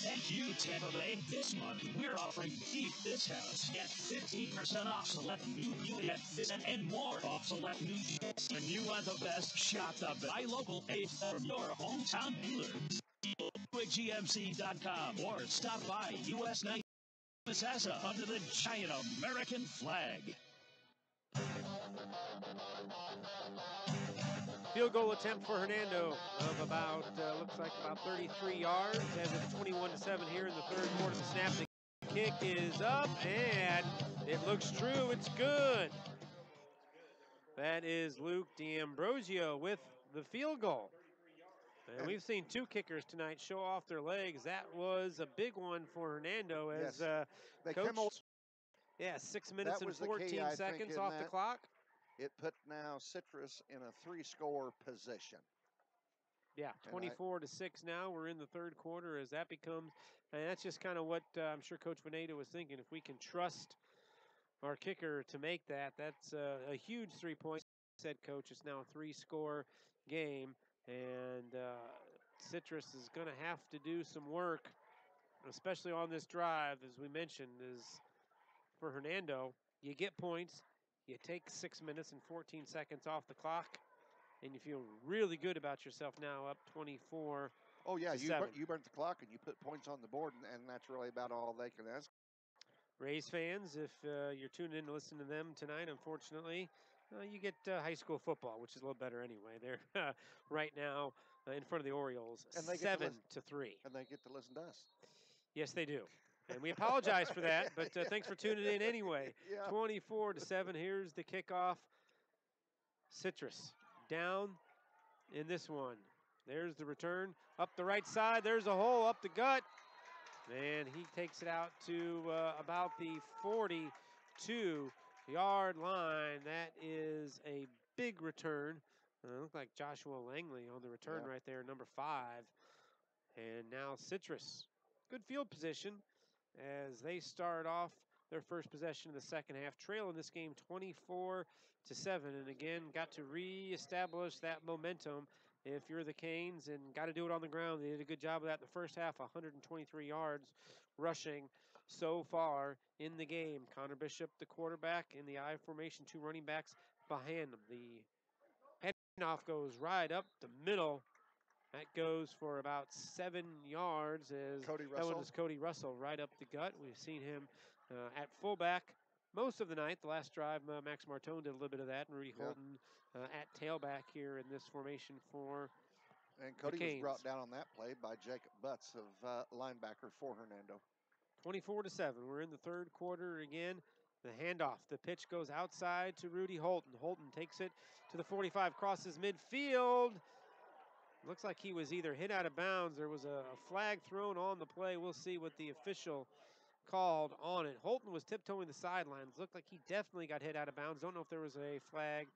Thank you, Tampa Bay. This month, we're offering deep discounts. Get 15% off select new unit and more off select new units. When you want the best, shop the best. Buy local from your hometown dealer. GMC.com or stop by US 9 Missassa under the giant American flag. Field goal attempt for Hernando of about, looks like about 33 yards as it's 21-7 here in the 3rd quarter. The snap, the kick is up, and it looks true. It's good. That is Luke D'Ambrosio with the field goal. And we've seen 2 kickers tonight show off their legs. That was a big one for Hernando as Coach. 6 minutes and 14 seconds off the clock. It put now Citrus in a 3-score position. Yeah, 24-6 now. We're in the 3rd quarter as that becomes, and that's just kind of what I'm sure Coach Veneta was thinking. If we can trust our kicker to make that, that's a huge 3 points. Said Coach, it's now a 3-score game, and Citrus is going to have to do some work, especially on this drive, as we mentioned, is for Hernando. You get points. You take 6 minutes and 14 seconds off the clock, and you feel really good about yourself now, up 24. Oh, yeah, you burnt the clock and you put points on the board, and that's really about all they can ask. Rays fans, if you're tuning in to listen to them tonight, unfortunately, you get high school football, which is a little better anyway. They're right now in front of the Orioles, 7-3. And they get to listen to us. Yes, they do. And we apologize for that, but thanks for tuning in anyway. 24-7. Here's the kickoff. Citrus down in this one. There's the return up the right side. There's a hole up the gut. And he takes it out to about the 42-yard line. That is a big return. Looked like Joshua Langley on the return right there, number 5. And now Citrus. Good field position as they start off their first possession of the second half, trailing this game 24-7. And again, got to reestablish that momentum if you're the Canes, and got to do it on the ground. They did a good job of that in the first half, 123 yards rushing so far in the game. Connor Bishop, the quarterback, in the I formation, 2 running backs behind him. The handoff goes right up the middle. That goes for about 7 yards as Cody that one is Cody Russell right up the gut. We've seen him at fullback most of the night. The last drive, Max Martone did a little bit of that, and Rudy Holden at tailback here in this formation for And Cody was Canes. brought down on that play by Jacob Butts of linebacker for Hernando. 24-7. We're in the third quarter again. The handoff. The pitch goes outside to Rudy Holton. Holton takes it to the 45, crosses midfield. Looks like he was either hit out of bounds. There was a flag thrown on the play. We'll see what the official called on it. Holton was tiptoeing the sidelines. Looked like he definitely got hit out of bounds. Don't know if there was a flag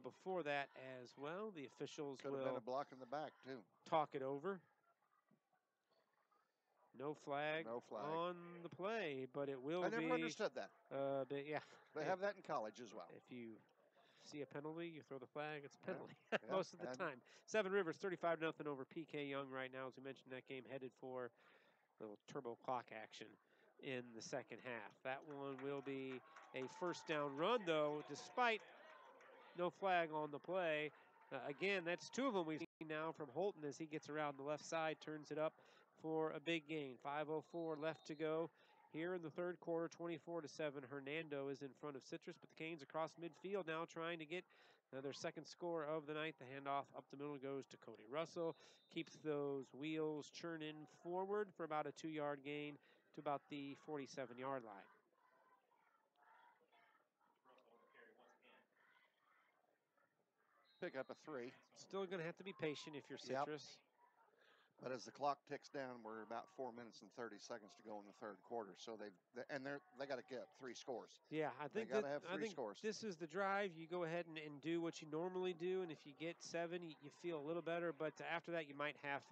before that as well. The officials Could have been a block in the back, too. Talk it over. No flag, No flag on the play, but it will be. I never understood that. But yeah. They have that in college as well. If you see a penalty, you throw the flag, it's a penalty yeah, most of the time. Seven Rivers, 35-0 over PK Young right now. As we mentioned, that game headed for a little turbo clock action in the second half. That one will be a first down run, though, despite no flag on the play. Again, that's two of them we've seen now from Holton as he gets around the left side, turns it up for a big gain. 5:04 left to go here in the third quarter, 24-7. Hernando is in front of Citrus, but the Canes across midfield now trying to get their second score of the night. The handoff up the middle goes to Cody Russell. Keeps those wheels churning forward for about a 2-yard gain to about the 47-yard line. Pick up a 3. Still going to have to be patient if you're Citrus. Yep. But as the clock ticks down, we're about 4 minutes and 30 seconds to go in the third quarter. So they got to get up 3 scores. Yeah, I think they got to have 3 scores. This is the drive. You go ahead and do what you normally do, and if you get 7, you feel a little better. But after that, you might have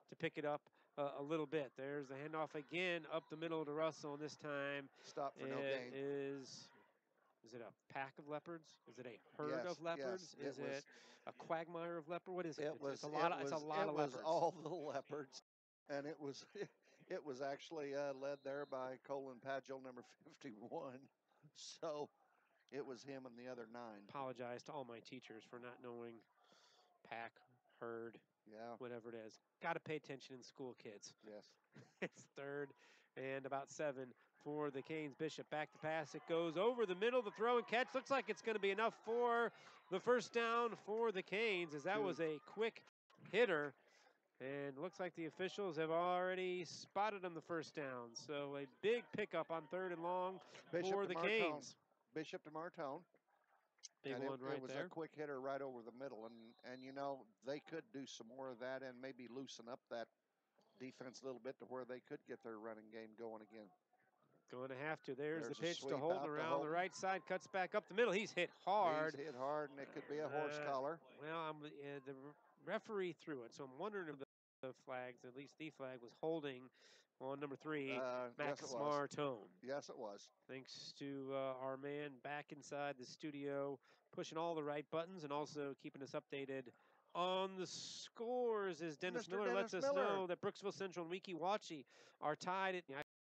to pick it up a little bit. There's the handoff again up the middle to Russell, and this time stop for no gain. Is it a pack of leopards? Is it a herd of leopards? Yes, Is it a quagmire of leopards? What is it? It's a lot of leopards. It was all the leopards, and it was actually led there by Colin Padgell, number 51. So it was him and the other 9. Apologize to all my teachers for not knowing pack, herd, whatever it is. Got to pay attention in school, kids. Yes. It's third and about 7 for the Canes. Bishop back to pass. It goes over the middle. The throw and catch looks like it's going to be enough for the first down for the Canes, as that was a quick hitter. And looks like the officials have already spotted him the first down. So a big pickup on 3rd and long for the Canes. Bishop to Martone. Big one right there. It was a quick hitter right over the middle. And you know, they could do some more of that and maybe loosen up that defense a little bit to where they could get their running game going again. Going to have to. There's the pitch to Holton around the right side. Cuts back up the middle. He's hit hard. He's hit hard, and it could be a horse collar. Well, the referee threw it, so I'm wondering if the flags, at least the flag, was holding on number 3, Max Martone. Yes, it was. Thanks to our man back inside the studio, pushing all the right buttons and also keeping us updated on the scores, as Dennis Miller lets us know that Brooksville Central and Weeki Wachee are tied.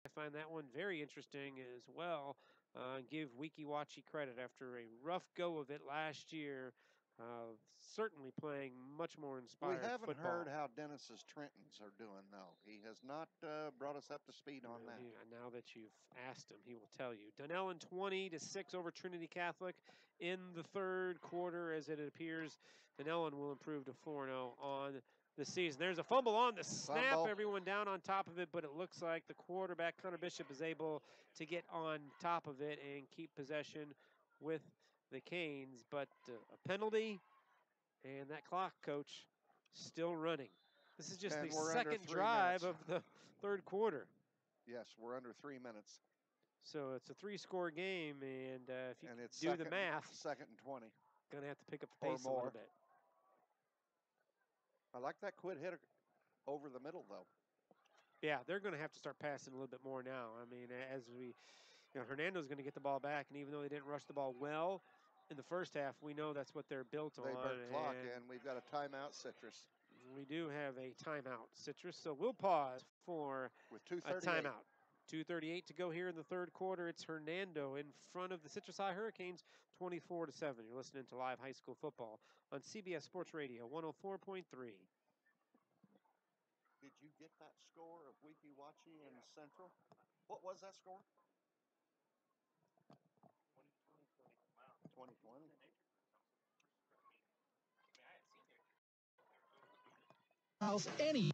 I find that one very interesting as well. Give Weeki Wachee credit after a rough go of it last year. Certainly playing much more inspired football. We haven't heard how Dennis's Trentons are doing, though. He has not brought us up to speed on that. Yeah, now that you've asked him, he will tell you. Dunellen 20-6 over Trinity Catholic in the third quarter, as it appears Dunellen will improve to 4-0 on the season. There's a fumble on the snap. Everyone down on top of it, but it looks like the quarterback, Connor Bishop, is able to get on top of it and keep possession with the Canes. But a penalty, and that clock, Coach, still running. This is just the second drive of the third quarter. Yes, we're under 3 minutes. So it's a 3-score game, and if you do the math, 2nd and 20. Going to have to pick up the pace a little bit. I like that quit hit over the middle, though. Yeah, they're going to have to start passing a little bit more now. I mean, Hernando's going to get the ball back, and even though they didn't rush the ball well in the first half, we know that's what they're built on. They burnt clock, and we've got a timeout, Citrus. We do have a timeout, Citrus, so we'll pause for a timeout. 2:38 to go here in the third quarter. It's Hernando in front of the Citrus High Hurricanes, 24-7. You're listening to live high school football on CBS Sports Radio 104.3. Did you get that score of Weeki Wachee and Central? What was that score? 2020. house any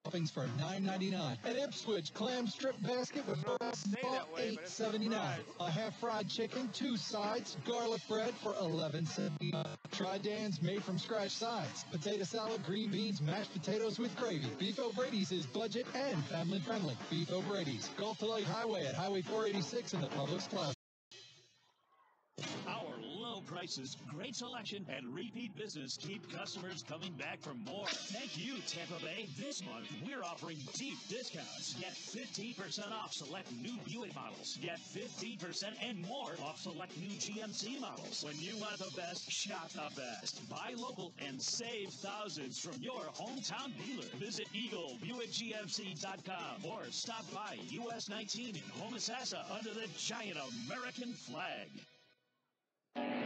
toppings for $9.99. An Ipswich clam strip basket with $8.79. A half fried chicken, 2 sides, garlic bread for $11.79. Try Dan's made from scratch sides. Potato salad, green beans, mashed potatoes with gravy. Beef O'Brady's is budget and family friendly. Beef O'Brady's, Gulf to Lake Highway at Highway 486 in the Publix Plaza. Our low prices, great selection, and repeat business keep customers coming back for more. Thank you, Tampa Bay. This month, we're offering deep discounts. Get 15% off select new Buick models. Get 15% and more off select new GMC models. When you want the best, shop the best. Buy local and save thousands from your hometown dealer. Visit EagleBuickGMC.com or stop by US 19 in Homosassa under the giant American flag.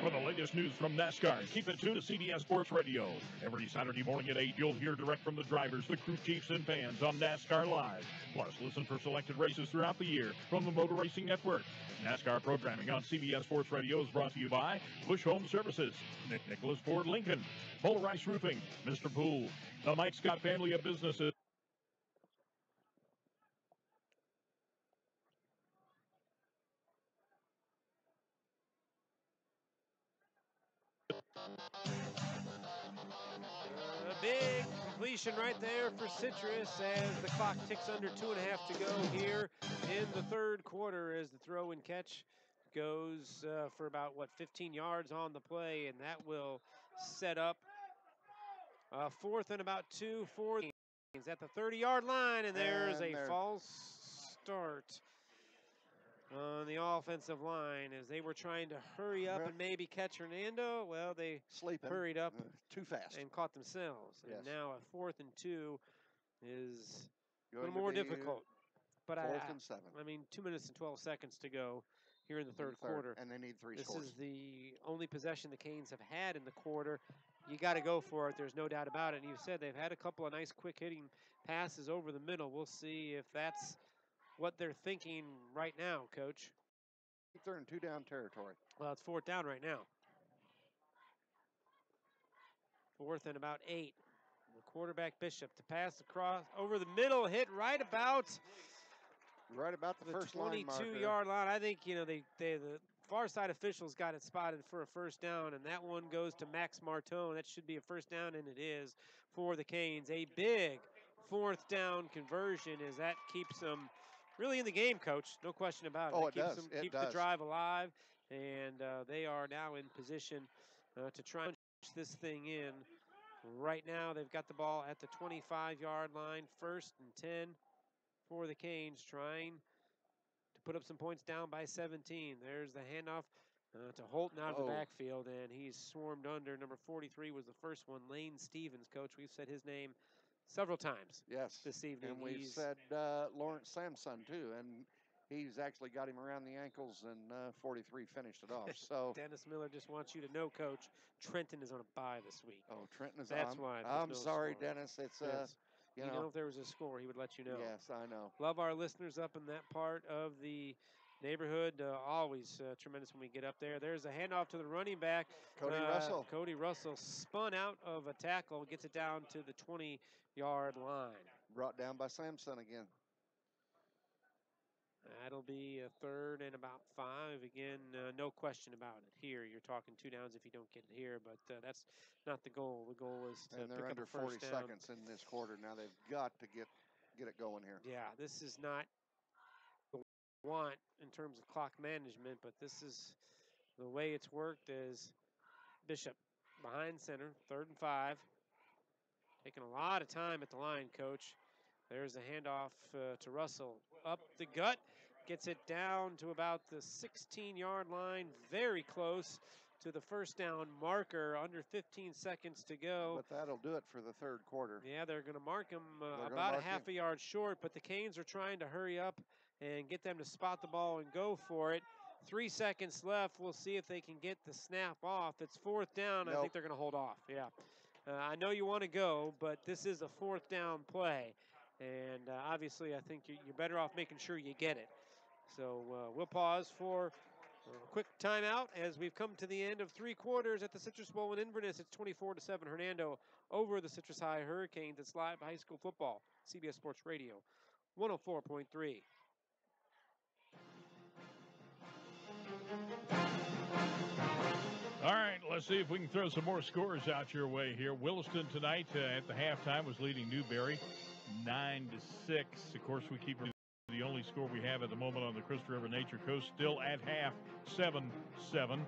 For the latest news from NASCAR, keep it tuned to CBS Sports Radio. Every Saturday morning at 8, you'll hear direct from the drivers, the crew chiefs, and fans on NASCAR Live. Plus, listen for selected races throughout the year from the Motor Racing Network. NASCAR programming on CBS Sports Radio is brought to you by Bush Home Services, Nick Nicholas Ford Lincoln, Polarized Roofing, Mr. Pool, the Mike Scott family of businesses. A big completion right there for Citrus as the clock ticks under 2.5 to go here in the third quarter as the throw and catch goes for about, 15 yards on the play, and that will set up fourth and about 2 for the Canes at the 30-yard line, and there's a false start on the offensive line as they were trying to hurry up and maybe catch Hernando. Well, they hurried up too fast and caught themselves. Yes. And now a 4th and 2 is a Going little more difficult. But 4th and 7. I mean, 2 minutes and 12 seconds to go here in the third quarter. And they need 3 this scores. This is the only possession the Canes have had in the quarter. You got to go for it. There's no doubt about it. And you said they've had a couple of nice quick hitting passes over the middle. We'll see if that's what they're thinking right now, Coach. They're in 2 down territory. Well, it's 4th down right now. 4th and about 8. The quarterback Bishop to pass across over the middle, hit right about the first line marker. 22-yard line. I think the far side officials got it spotted for a first down, and that one goes to Max Martone. That should be a first down, and it is for the Canes. A big 4th down conversion as that keeps them really in the game, Coach. No question about it. Oh, It keeps the drive alive, and they are now in position to try and push this thing in. Right now, they've got the ball at the 25-yard line, 1st and 10 for the Canes, trying to put up some points down by 17. There's the handoff to Holton out of the backfield, and he's swarmed under. Number 43 was the first one, Lane Stevens, Coach. We've said his name several times this evening. And we've said Lawrence Samson, too, and he's actually got him around the ankles, and 43 finished it off. So Dennis Miller just wants you to know, Coach, Trenton is on a bye this week. Oh, Trenton is on. That's why. I'm sorry, Dennis. It's yes. You know, if there was a score, he would let you know. Yes, I know. Love our listeners up in that part of the neighborhood. Always tremendous when we get up there. There's a handoff to the running back. Cody Russell. Cody Russell spun out of a tackle, gets it down to the 20-yard line. Brought down by Samson again. That'll be a 3rd and about 5. Again, no question about it. Here, you're talking 2 downs if you don't get it here, but that's not the goal. The goal is to and they're pick under up a first 40 down. seconds in this quarter. Now they've got to get it going here. Yeah, this is not the want in terms of clock management, but this is the way it's worked as Bishop behind center, 3rd and 5. Taking a lot of time at the line, Coach. There's a handoff to Russell. Up the gut, gets it down to about the 16-yard line, very close to the first down marker, under 15 seconds to go. But that'll do it for the third quarter. Yeah, they're going to mark him about a half a yard short, but the Canes are trying to hurry up and get them to spot the ball and go for it. 3 seconds left. We'll see if they can get the snap off. It's 4th down. Nope. I think they're going to hold off. Yeah. I know you want to go, but this is a 4th down play. And obviously, I think you're better off making sure you get it. So we'll pause for Quick timeout as we've come to the end of 3 quarters at the Citrus Bowl in Inverness. It's 24-7 Hernando over the Citrus High Hurricanes. It's live high school football, CBS Sports Radio, 104.3. All right, let's see if we can throw some more scores out your way here. Williston tonight at the halftime was leading Newberry 9-6. Of course, we keep the only score we have at the moment on the Crystal River Nature Coast, still at half, 7-7.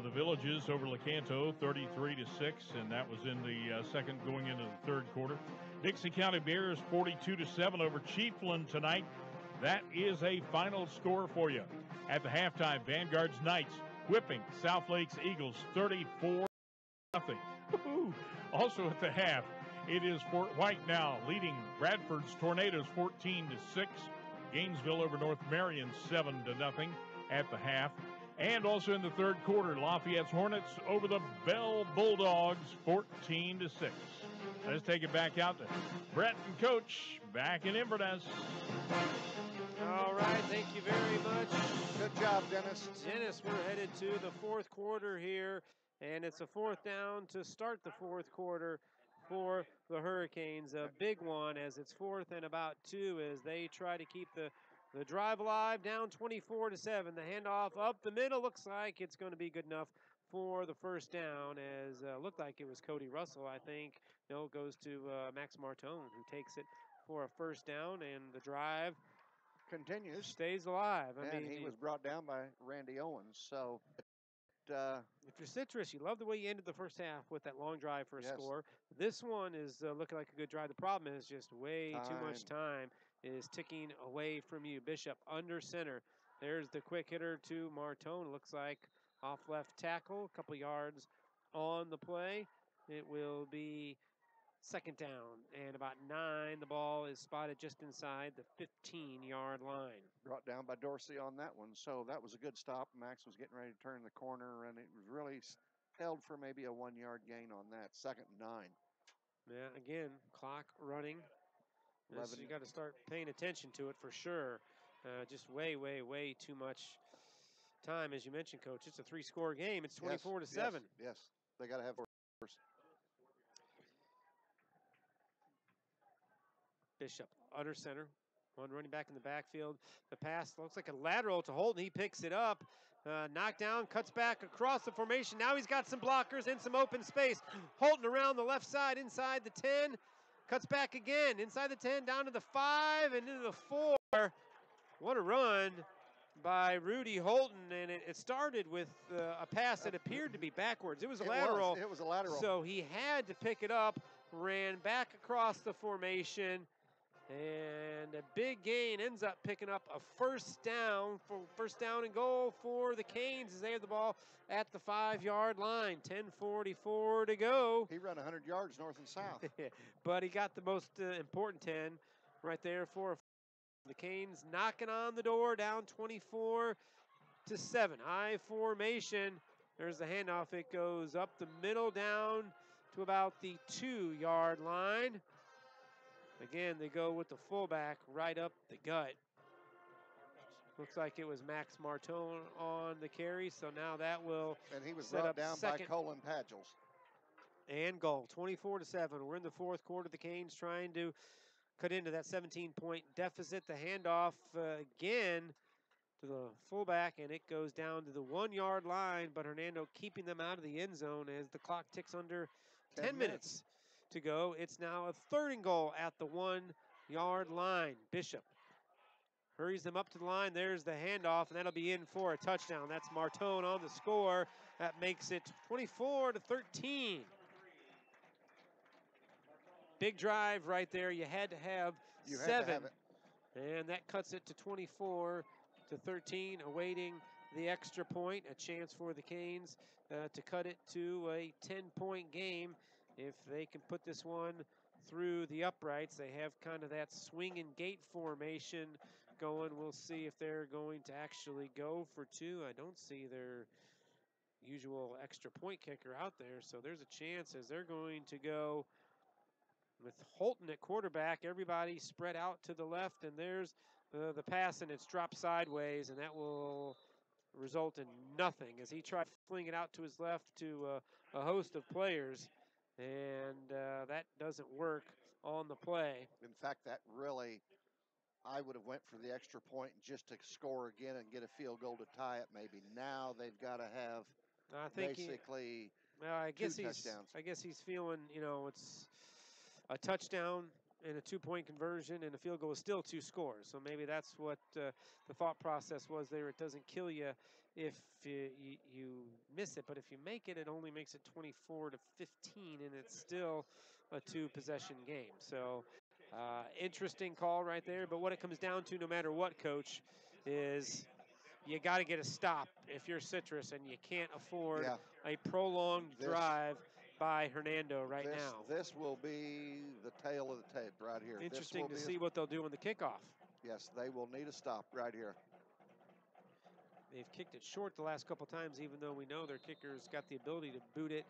The Villages over Lecanto, 33-6, and that was in the second going into the third quarter. Dixie County Bears, 42-7 over Chiefland tonight. That is a final score for you. At the halftime, Vanguard's Knights whipping South Lakes Eagles 34-0. Also at the half, it is Fort White now leading Bradford's Tornadoes 14-6. Gainesville over North Marion 7-0 at the half. And also in the third quarter, Lafayette's Hornets over the Bell Bulldogs 14-6. Let's take it back out to Brett and Coach back in Inverness. All right, thank you very much. Good job, Dennis. Dennis, we're headed to the fourth quarter here, and it's a fourth down to start the fourth quarter for the Hurricanes. A big one as it's 4th and about 2 as they try to keep the drive alive, down 24-7. The handoff up the middle looks like it's going to be good enough for the first down, as looked like it was Cody Russell, I think. No, it goes to Max Martone, who takes it for a first down, and the drive continues, stays alive. I and mean, he was brought down by Randy Owens. So, if you're Citrus, you love the way you ended the first half with that long drive for a score. This one is looking like a good drive. The problem is just way too much time is ticking away from you. Bishop under center. There's the quick hitter to Martone. Looks like off left tackle, a couple yards on the play. It will be second down and about 9. The ball is spotted just inside the 15-yard line. Brought down by Dorsey on that one. So that was a good stop. Max was getting ready to turn the corner, and it was really held for maybe a 1-yard gain on that. 2nd and 9. Yeah, again, clock running. You got to start paying attention to it for sure. Just way too much time, as you mentioned, Coach. It's a 3-score game. It's 24-7. Yes, they got to have scores. Bishop under center. One running back in the backfield. The pass looks like a lateral to Holton. He picks it up. Knocked down, cuts back across the formation. Now he's got some blockers and some open space. Holton around the left side, inside the 10. Cuts back again, inside the 10, down to the 5, and into the 4. What a run by Rudy Holton, and it started with a pass that appeared to be backwards. It was a lateral. It was a lateral. So he had to pick it up, ran back across the formation, and a big gain, ends up picking up a first down and goal for the Canes as they have the ball at the 5-yard line. 10:44 to go. He ran 100 yards north and south. But he got the most important 10 right there for the Canes knocking on the door, down 24-7. High formation. There's the handoff. It goes up the middle down to about the 2-yard line. Again, they go with the fullback right up the gut. Looks like it was Max Martone on the carry, so now that will and he was set brought up down by Colin Padgels. And goal, 24-7. We're in the fourth quarter. The Canes trying to cut into that 17-point deficit. The handoff again to the fullback, and it goes down to the 1-yard line, but Hernando keeping them out of the end zone as the clock ticks under 10 minutes to go. It's now a 3rd and goal at the 1-yard line. Bishop hurries them up to the line. There's the handoff, and that'll be in for a touchdown. That's Martone on the score. That makes it 24-13. Big drive right there. You had to have 7. And that cuts it to 24-13, awaiting the extra point. A chance for the Canes to cut it to a 10-point game. If they can put this one through the uprights, they have kind of that swing and gate formation going. We'll see if they're going to actually go for 2. I don't see their usual extra point kicker out there, so there's a chance as they're going to go with Holton at quarterback. Everybody spread out to the left, and there's the pass, and it's dropped sideways, and that will result in nothing as he tried to fling it out to his left to a host of players, and that doesn't work on the play. In fact, that really, I would have went for the extra point just to score again and get a field goal to tie it. Maybe now they've got to have I think basically I guess two touchdowns. I guess he's feeling, it's a touchdown and a 2-point conversion and a field goal is still 2 scores. So maybe that's what the thought process was there. It doesn't kill you if you miss it, but if you make it, it only makes it 24-15, and it's still a 2-possession game. So interesting call right there. But what it comes down to, no matter what, Coach, is you got to get a stop if you're Citrus, and you can't afford a prolonged drive by Hernando right now. This will be the tail of the tape right here. Interesting to see what they'll do on the kickoff. Yes, they will need a stop right here. They've kicked it short the last couple times, even though we know their kicker's got the ability to boot it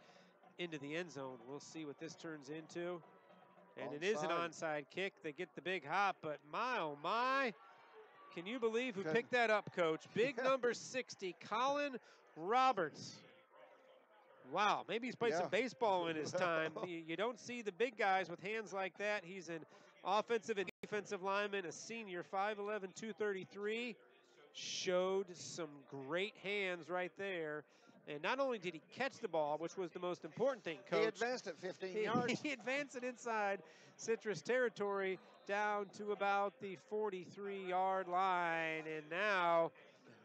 into the end zone. We'll see what this turns into. And it is an onside kick. They get the big hop, but my, oh my. Can you believe who picked that up, Coach? Big number 60, Colin Roberts. Wow, maybe he's played some baseball in his time. You don't see the big guys with hands like that. He's an offensive and defensive lineman, a senior, 5'11", 233. Showed some great hands right there. And not only did he catch the ball, which was the most important thing, Coach. He advanced it 15 yards. He advanced it inside Citrus territory down to about the 43-yard line. And now,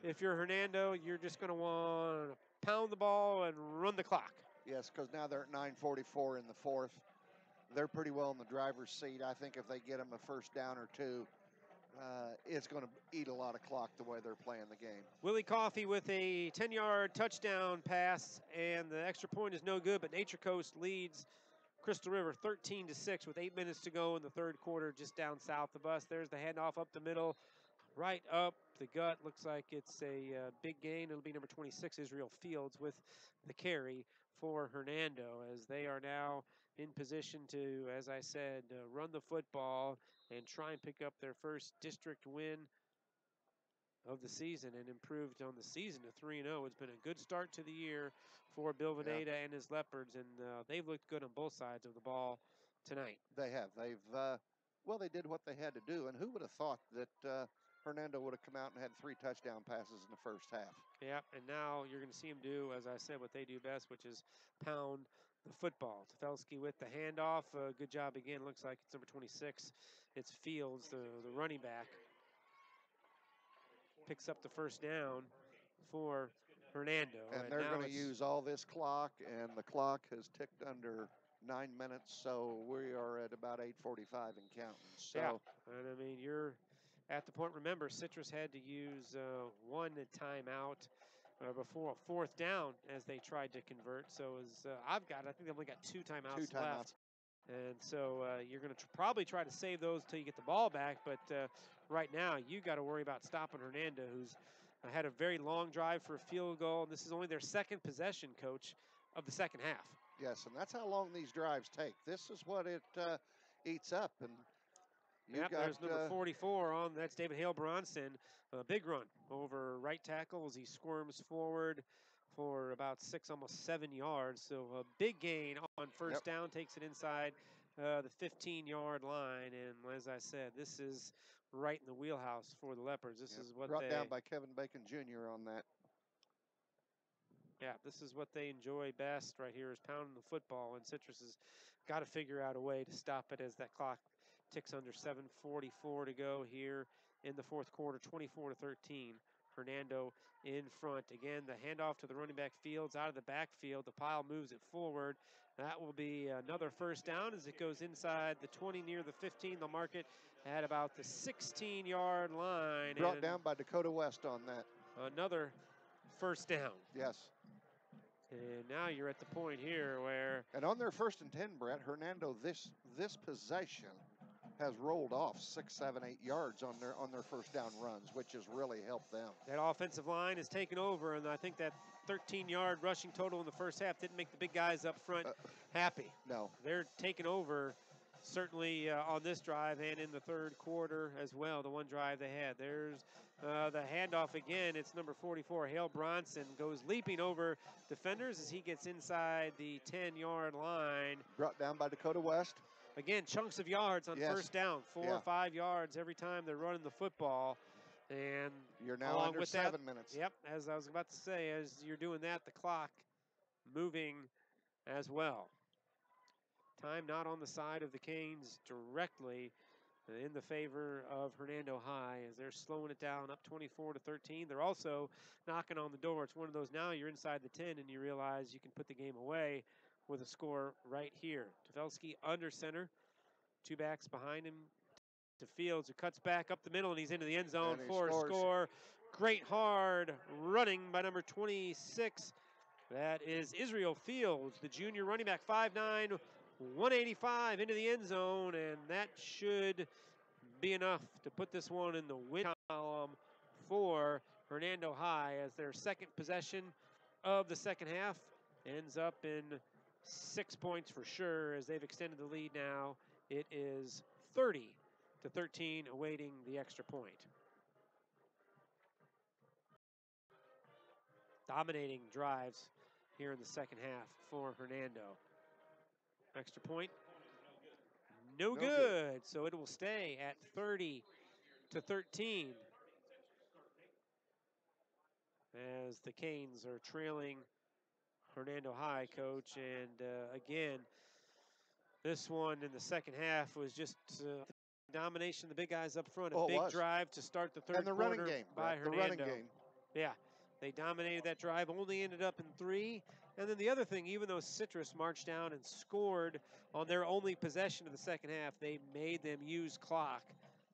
if you're Hernando, you're just going to want to pound the ball and run the clock. Yes, because now they're at 9:44 in the fourth. They're pretty well in the driver's seat. I think if they get them a first down or two, it's going to eat a lot of clock the way they're playing the game. Willie Coffey with a 10-yard touchdown pass, and the extra point is no good, but Nature Coast leads Crystal River 13-6 with 8 minutes to go in the third quarter just down south of us. There's the handoff up the middle, right up the gut. Looks like it's a big gain. It'll be number 26, Israel Fields, with the carry for Hernando, as they are now in position to, as I said, run the football and try and pick up their first district win of the season and improved on the season to 3-0. It's been a good start to the year for Bill Veneta and his Leopards, and they've looked good on both sides of the ball tonight. They have. They've, well, they did what they had to do, and who would have thought that Hernando would have come out and had 3 touchdown passes in the first half? Yep, and now you're going to see them do, as I said, what they do best, which is pound the football. Tefelsky with the handoff. Good job again. Looks like it's number 26. It's Fields, the running back. Picks up the first down for Hernando. And they're going to use all this clock, and the clock has ticked under 9 minutes, so we are at about 8:45 and counting. So, yeah, and I mean, you're at the point. Remember, Citrus had to use one timeout before a fourth down as they tried to convert. So as I think they've only got 2 timeouts left. And so you're going to probably try to save those until you get the ball back. But right now, you got to worry about stopping Hernando, who's had a very long drive for a field goal. And this is only their second possession, Coach, of the second half. Yes, and that's how long these drives take. This is what it eats up. And there's number 44 on. That's David Hale Bronson. A big run over right tackle as he squirms forward for about 6, almost 7 yards. So a big gain on first down, takes it inside the 15-yard line. And as I said, this is right in the wheelhouse for the Leopards. This is what brought down by Kevin Bacon Jr. on that. Yeah, this is what they enjoy best right here, is pounding the football, and Citrus has got to figure out a way to stop it as that clock ticks under. 7:44 to go here in the fourth quarter, 24-13. Hernando in front. Again, the handoff to the running back Fields out of the backfield. The pile moves it forward. That will be another first down as it goes inside the 20 near the 15. They'll mark it at about the 16-yard line. Brought down by Dakota West on that. Another first down. Yes. And now you're at the point here where... And on their 1st and 10, Brett, Hernando, this possession has rolled off 6, 7, 8 yards on their first down runs, which has really helped them. That offensive line has taken over, and I think that 13-yard rushing total in the first half didn't make the big guys up front happy. No. They're taking over, certainly on this drive and in the third quarter as well, the one drive they had. There's the handoff again. It's number 44, Hale Bronson, goes leaping over defenders as he gets inside the 10-yard line. Brought down by Dakota West. Again, chunks of yards on first down, 4 or 5 yards every time they're running the football. And you're now along under with 7 that, minutes. Yep, as I was about to say, as you're doing that, the clock moving as well. Time not on the side of the Canes directly in the favor of Hernando High as they're slowing it down up 24-13. They're also knocking on the door. It's one of those now you're inside the 10 and you realize you can put the game away with a score right here. Tavelsky under center, 2 backs behind him to Fields, who cuts back up the middle and he's into the end zone for a score. Great hard running by number 26. That is Israel Fields, the junior running back, 5'9", 185 into the end zone, and that should be enough to put this one in the win column for Hernando High as their second possession of the second half ends up in 6 points for sure as they've extended the lead now. It is 30-13 awaiting the extra point. Dominating drives here in the second half for Hernando. Extra point, no good. So it will stay at 30-13 as the Canes are trailing Hernando High, coach. And again, this one in the second half was just domination of the big guys up front. A big drive to start the third and the quarter running game, by Brett, Hernando. the running game. Yeah, they dominated that drive, only ended up in 3. And then the other thing, even though Citrus marched down and scored on their only possession of the second half, they made them use clock,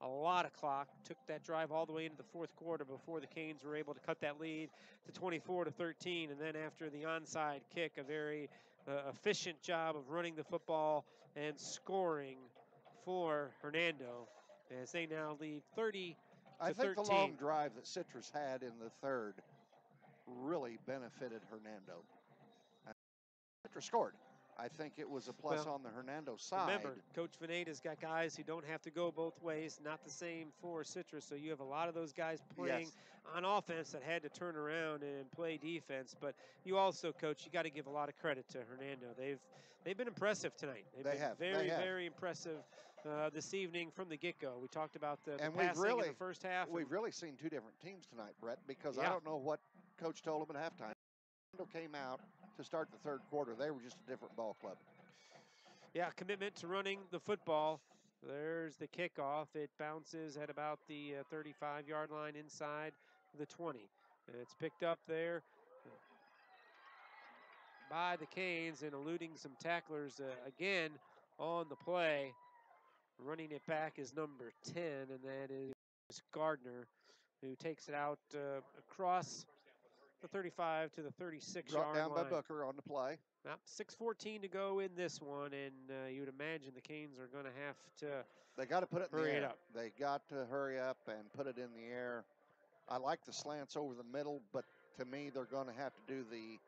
a lot of clock, took that drive all the way into the fourth quarter before the Canes were able to cut that lead to 24-13. And then after the onside kick, a very efficient job of running the football and scoring for Hernando as they now lead 30-13. I think the long drive that Citrus had in the third really benefited Hernando. Citrus scored. I think it was a plus on the Hernando side. Remember, Coach Veneda's got guys who don't have to go both ways, not the same for Citrus. So you have a lot of those guys playing on offense that had to turn around and play defense. But you also, Coach, you got to give a lot of credit to Hernando. They've been impressive tonight. They've been very impressive this evening from the get-go. We talked about the passing in the first half. We've really seen 2 different teams tonight, Brett, because I don't know what Coach told them at halftime. Came out to start the third quarter. They were just a different ball club. Yeah, commitment to running the football. There's the kickoff. It bounces at about the 35-yard line inside the 20. And it's picked up there by the Canes and eluding some tacklers again on the play. Running it back is number 10, and that is Gardner, who takes it out across the 35 to the 36-yard line. Brought down by Booker on the play. Now, 6:14 to go in this one, and you would imagine the Canes are going to have to They got to put it in the air. Up. They got to hurry up and put it in the air. I like the slants over the middle, but to me, they're going to have to do the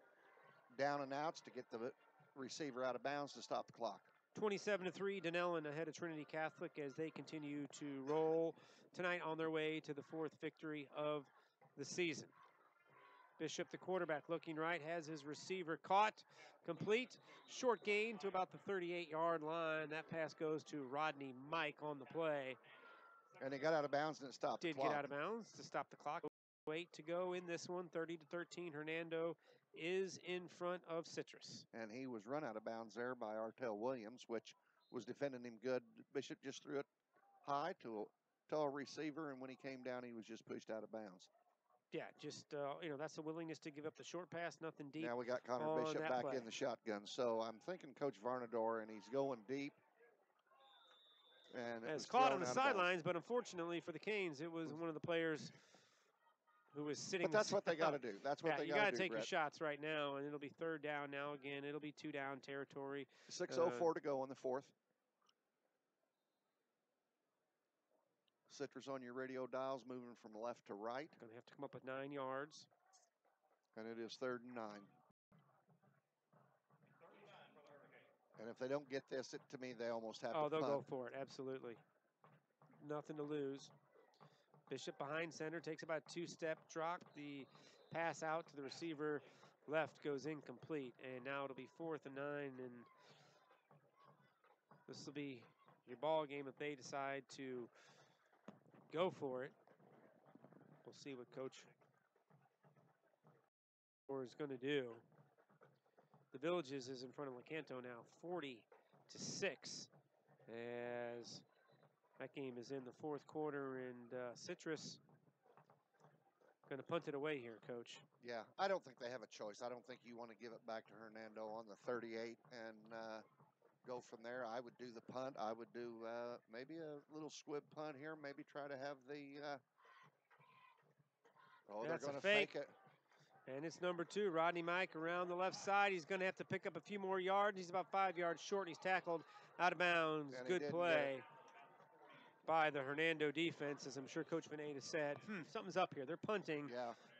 down and outs to get the receiver out of bounds to stop the clock. 27-3, Dunellen ahead of Trinity Catholic as they continue to roll tonight on their way to the 4th victory of the season. Bishop, the quarterback, looking right, has his receiver caught, complete, short gain to about the 38-yard line. That pass goes to Rodney Mike on the play. And he got out of bounds and it stopped the clock. Did get out of bounds to stop the clock. 8 to go in this one, 30-13. Hernando is in front of Citrus. And he was run out of bounds there by Artel Williams, which was defending him good. Bishop just threw it high to a receiver, and when he came down, he was just pushed out of bounds. Yeah, just, that's the willingness to give up the short pass, nothing deep. Now we got Connor Bishop back in the shotgun. So I'm thinking Coach Varnador, and he's going deep. And it was caught on the sidelines, but unfortunately for the Canes, it was one of the players who was sitting. But that's what they got to do. That's what they got to do. You got to take your shots right now, and it'll be 3rd down now again. It'll be 2 down territory. 6:04 to go in the 4th. Citrus on your radio dials, moving from left to right. Going to have to come up with 9 yards. And it is 3rd and 9. And if they don't get this, to me, they almost have to punt. Oh, they'll go for it, absolutely. Nothing to lose. Bishop behind center, takes about a two-step drop. The pass out to the receiver left goes incomplete, and now it'll be 4th and 9, and this will be your ball game if they decide to go for it. We'll see what Coach is going to do. The Villages is in front of Lecanto now, 40-6, as that game is in the 4th quarter, and Citrus going to punt it away here, Coach. Yeah, I don't think they have a choice. I don't think you want to give it back to Hernando on the 38 and go from there. I would do the punt. I would do maybe a little squib punt here. Maybe try to have the. They're going to fake it. And it's number 2, Rodney Mike around the left side. He's going to have to pick up a few more yards. He's about 5 yards short. He's tackled out of bounds. And good play by the Hernando defense, as I'm sure Coach Veneta said, something's up here. They're punting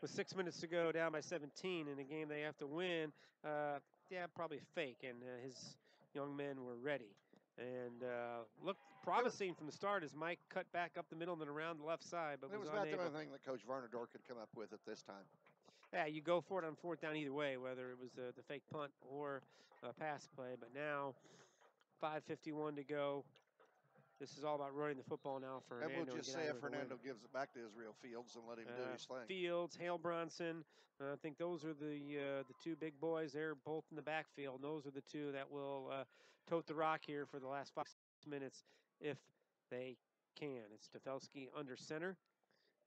with 6 minutes to go, down by 17 in a game they have to win. Probably fake, and his young men were ready. And looked promising from the start as Mike cut back up the middle and then around the left side, but it was not unable. the only thing that Coach Varnador could come up with at this time. Yeah, you go for it on 4th down either way, whether it was the fake punt or a pass play. But now, 5:51 to go. This is all about running the football now for Hernando. And we'll just say if Hernando gives it back to Israel Fields and let him do his thing. Fields, Hale Bronson, I think those are the 2 big boys. They're both in the backfield. And those are the 2 that will tote the rock here for the last 5 minutes if they can. It's Stefelski under center.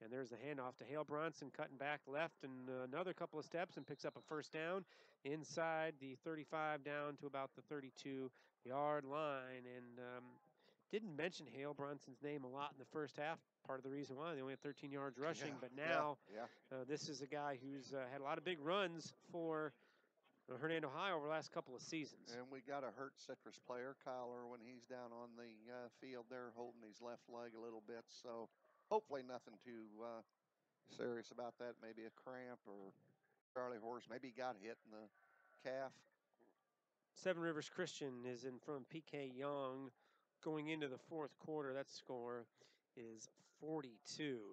And there's the handoff to Hale Bronson, cutting back left and another couple of steps and picks up a 1st down inside the 35 down to about the 32-yard line. And didn't mention Hale Bronson's name a lot in the first half. Part of the reason why they only had 13 yards rushing. But now this is a guy who's had a lot of big runs for Hernando High over the last couple of seasons. And we got a hurt Citrus player, Kyler, when he's down on the field there holding his left leg a little bit. So hopefully nothing too serious about that. Maybe a cramp or Charlie horse. Maybe he got hit in the calf. Seven Rivers Christian is in front of PK Young going into the 4th quarter. That score is 42-0.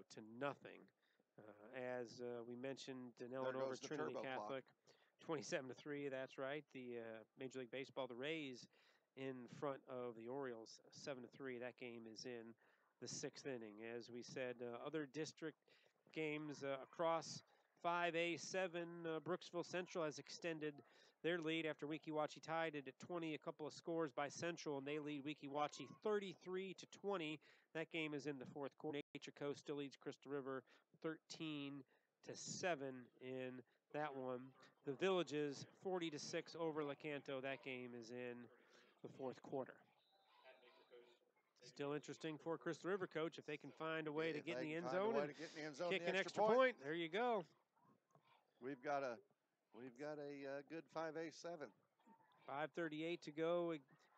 As we mentioned, Denellen over Trinity Catholic, 27-3. That's right. The Major League Baseball, the Rays in front of the Orioles, 7-3. That game is in the 6th inning. As we said, other district games across 5A7, Brooksville Central has extended their lead after Weeki Wachee tied it at 20. A couple of scores by Central, and they lead Weeki Wachee 33-20. That game is in the 4th quarter. Nature Coast still leads Crystal River 13-7 in that one. The Villages 40-6 over Lecanto. That game is in the 4th quarter. Still interesting for Crystal River, Coach, if they can find a way to get in the end zone and kick an extra point. There you go. We've got a good 5A7. 5:38 to go.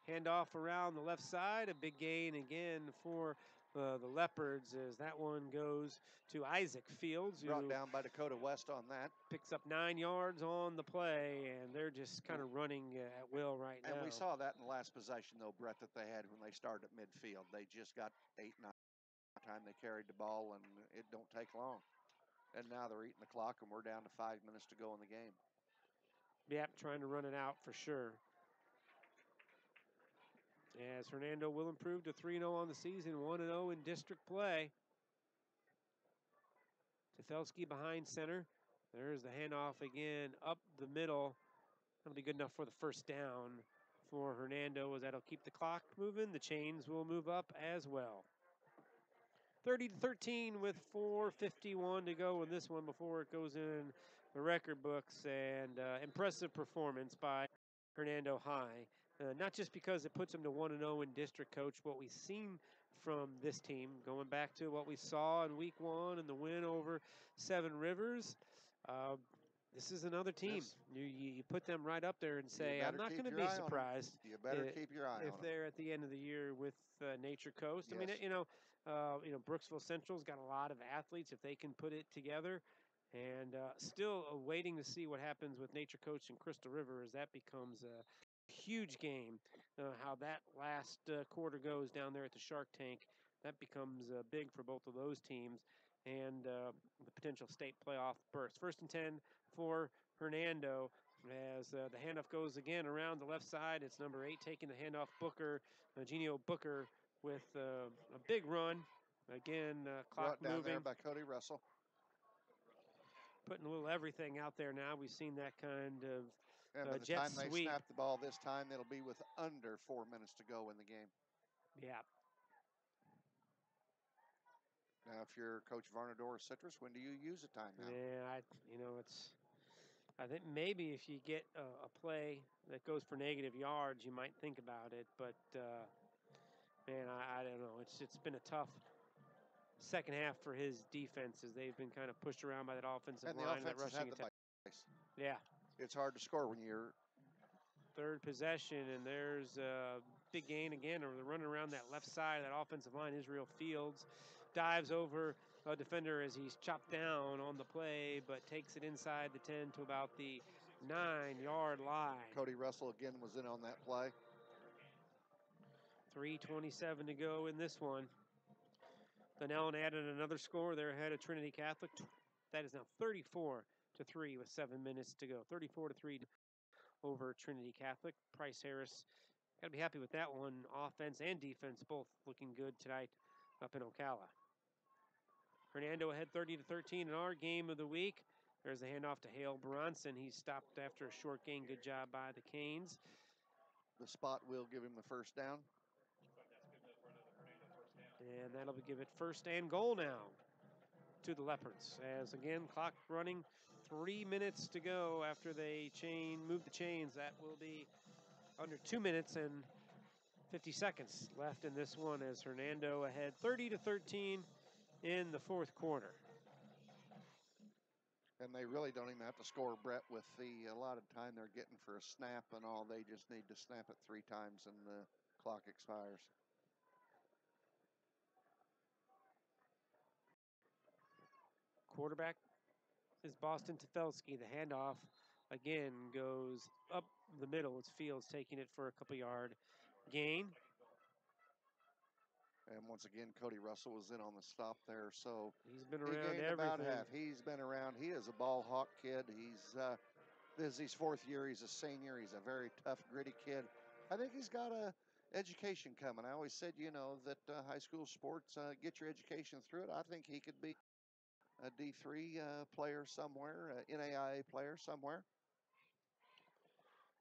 Handoff around the left side. A big gain again for the Leopards as that one goes to Isaac Fields. Brought down by Dakota West on that. Picks up 9 yards on the play, and they're just kind of running at will right now. And we saw that in the last possession, though, Brett, that they had when they started at midfield. They just got 8-9 time they carried the ball, and it don't take long. And now they're eating the clock, and we're down to 5 minutes to go in the game. Yep, trying to run it out for sure. As Hernando will improve to 3-0 on the season, 1-0 in district play. Tefelski behind center. There's the handoff again up the middle. That'll be good enough for the 1st down for Hernando, as that'll keep the clock moving. The chains will move up as well. 30-13 with 4:51 to go in this one before it goes in the record books. And impressive performance by Hernando High. Not just because it puts them to 1-0 in district, Coach. What we've seen from this team, going back to what we saw in week 1 and the win over Seven Rivers, this is another team. You put them right up there and say, I'm not going to be surprised. You better keep your eye on them. If they're at the end of the year with Nature Coast. Yes. I mean, Brooksville Central's got a lot of athletes if they can put it together. And still waiting to see what happens with Nature Coast and Crystal River as that becomes a huge game. How that last quarter goes down there at the Shark Tank that becomes big for both of those teams and the potential state playoff berth. 1st and 10 for Hernando as the handoff goes again around the left side. It's number 8 taking the handoff, Booker, Genio Booker with a big run. Again, clock Brought down moving. there by Cody Russell. Putting a little everything out there now. We've seen that kind of and by the jet time they sweep. snap the ball this time, it'll be with under 4 minutes to go in the game. Yeah. Now, if you're Coach Varnador or Citrus, when do you use a timeout? Yeah, I think maybe if you get a play that goes for negative yards, you might think about it. But man, I don't know. It's been a tough second half for his defenses. They've been kind of pushed around by that offensive And line, the and that offense has rushing had the attack. vice. Yeah. It's hard to score when you're 3rd possession, and there's a big gain again. They're running around that left side of that offensive line. Israel Fields dives over a defender as he's chopped down on the play, but takes it inside the 10 to about the 9-yard line. Cody Russell again was in on that play. 3:27 to go in this one. Glenelg added another score. They're ahead of Trinity Catholic. That is now 34-3 with 7 minutes to go. 34-3 over Trinity Catholic. Price Harris, got to be happy with that one. Offense and defense both looking good tonight up in Ocala. Hernando ahead 30-13 in our game of the week. There's the handoff to Hale Bronson. He's stopped after a short gain. Good job by the Canes. The spot will give him the first down. And that'll give it 1st and goal now to the Leopards. As again, clock running, 3 minutes to go after they move the chains. That will be under 2 minutes and 50 seconds left in this one as Hernando ahead 30-13 in the 4th quarter. And they really don't even have to score, Brett, with the allotted time they're getting for a snap and all. They just need to snap it 3 times and the clock expires. Quarterback is Boston Tefelsky. The handoff again goes up the middle. It's Fields taking it for a couple-yard gain. And once again, Cody Russell was in on the stop there. So he's been he around gained everything. About half. He's been around. He is a ball hawk kid. This is his 4th year. He's a senior. He's a very tough, gritty kid. I think he's got a education coming. I always said, that high school sports, get your education through it. I think he could be a D3 player somewhere, an NAIA player somewhere.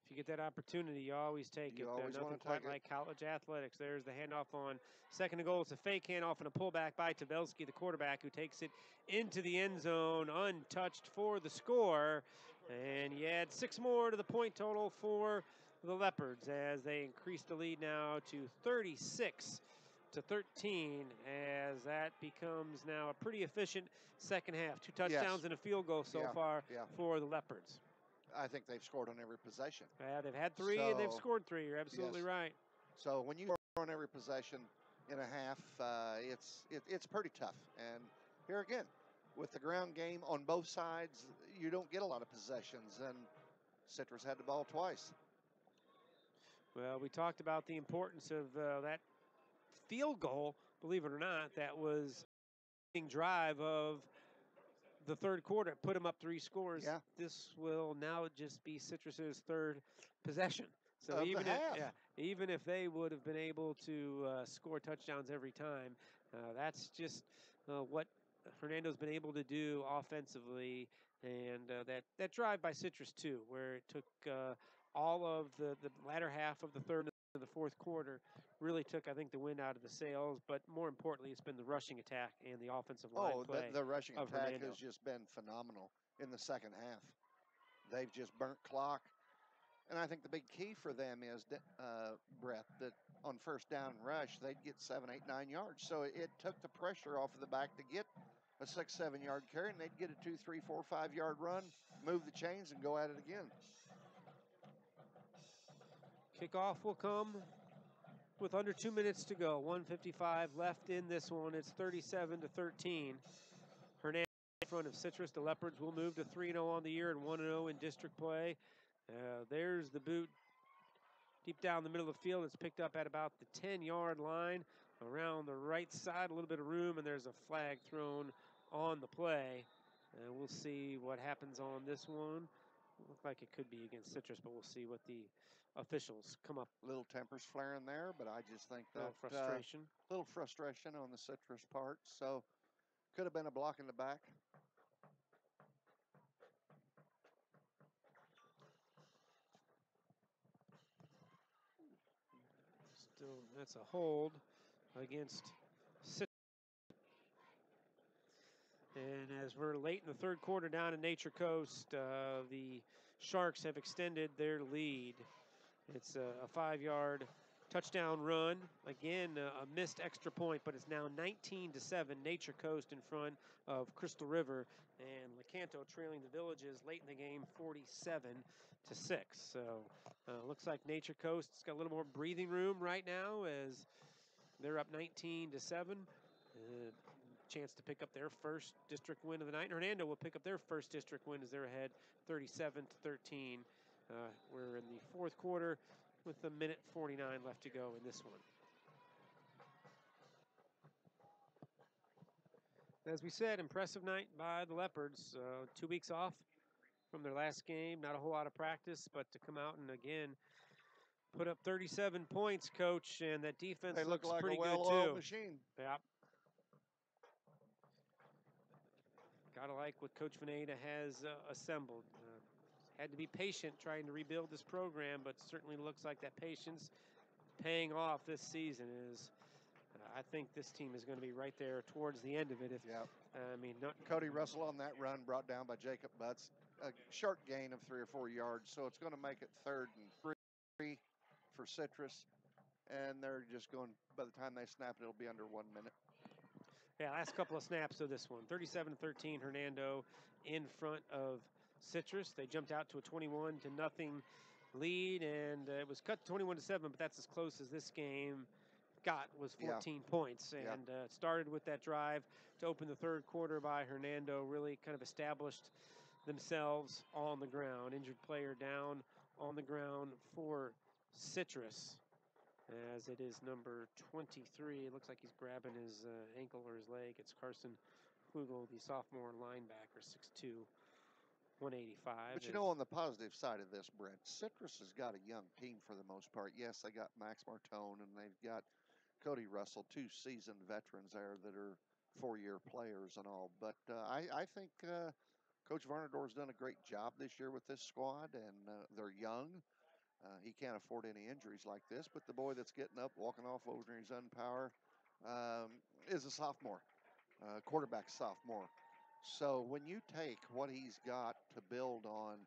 If you get that opportunity, you always take it. You always Nothing want to quite take like college athletics. There's the handoff on 2nd and goal. It's a fake handoff and a pullback by Tavelsky, the quarterback, who takes it into the end zone untouched for the score. And you add 6 more to the point total for the Leopards as they increase the lead now to 36-13, as that becomes now a pretty efficient second half. 2 touchdowns and a field goal so far for the Leopards. I think they've scored on every possession. Yeah, they've had 3 and they've scored 3. You're absolutely right. So when you score on every possession in a half, it's pretty tough. And here again, with the ground game on both sides, you don't get a lot of possessions. And Citrus had the ball twice. Well, we talked about the importance of that field goal, believe it or not, that was drive of the 3rd quarter. Put them up 3 scores. Yeah. This will now just be Citrus's 3rd possession. So even if they would have been able to score touchdowns every time, that's just what Hernando's been able to do offensively. And that drive by Citrus too, where it took all of the latter half of the 3rd and the 4th quarter, really took, I think, the wind out of the sails. But more importantly, it's been the rushing attack and the offensive line play. The rushing of attack Hernando has just been phenomenal in the second half. They've just burnt clock. And I think the big key for them is, Brett, that on 1st down rush, they'd get 7, 8, 9 yards. So it took the pressure off of the back to get a 6, 7 yard carry, and they'd get a 2, 3, 4, 5 yard run, move the chains, and go at it again. Kickoff will come with under 2 minutes to go. 1:55 left in this one. It's 37-13. Hernando in front of Citrus. The Leopards will move to 3-0 on the year and 1-0 in district play. There's the boot deep down the middle of the field. It's picked up at about the 10-yard line around the right side, a little bit of room, and there's a flag thrown on the play. And we'll see what happens on this one. Look like it could be against Citrus, but we'll see what the officials come up. Little tempers flaring there, but I just think that frustration. Little frustration on the Citrus part. So could have been a block in the back. Still, that's a hold against Citrus. And as we're late in the third quarter down in Nature Coast, the Sharks have extended their lead. It's a 5-yard touchdown run. Again, a missed extra point, but it's now 19-7. Nature Coast in front of Crystal River, and Lecanto trailing the Villages late in the game, 47-6. So looks like Nature Coast's got a little more breathing room right now as they're up 19-7. Chance to pick up their first district win of the night. And Hernando will pick up their first district win as they're ahead 37-13. We're in the fourth quarter with a minute 49 left to go in this one. As we said, impressive night by the Leopards. 2 weeks off from their last game. Not a whole lot of practice, but to come out and again put up 37 points, Coach, and that defense look looks like pretty a good well-oiled too. Machine. Yeah. Gotta like what Coach Veneta has assembled. Had to be patient trying to rebuild this program, but certainly looks like that patience paying off this season. Is I think this team is going to be right there towards the end of it. Cody Russell on that run brought down by Jacob Butts, a short gain of 3 or 4 yards, so it's going to make it 3rd and 3 for Citrus, and they're just going. By the time they snap it, it'll be under 1 minute. Yeah, last couple of snaps of this one. 37-13, Hernando in front of Citrus. They jumped out to a 21-0 lead, and it was cut 21-7, but that's as close as this game got, was 14 points. And it started with that drive to open the third quarter by Hernando, really kind of established themselves on the ground. Injured player down on the ground for Citrus, as it is number 23. It looks like he's grabbing his ankle or his leg. It's Carson Flugel, the sophomore linebacker, 6'2", 185. But you know, on the positive side of this, Brent, Citrus has got a young team for the most part. Yes, they got Max Martone and they've got Cody Russell, 2 seasoned veterans there that are 4-year players and all. But I think Coach Varnador's done a great job this year with this squad, and they're young. He can't afford any injuries like this, but the boy that's getting up, walking off over his own power, is a sophomore, quarterback sophomore. So when you take what he's got to build on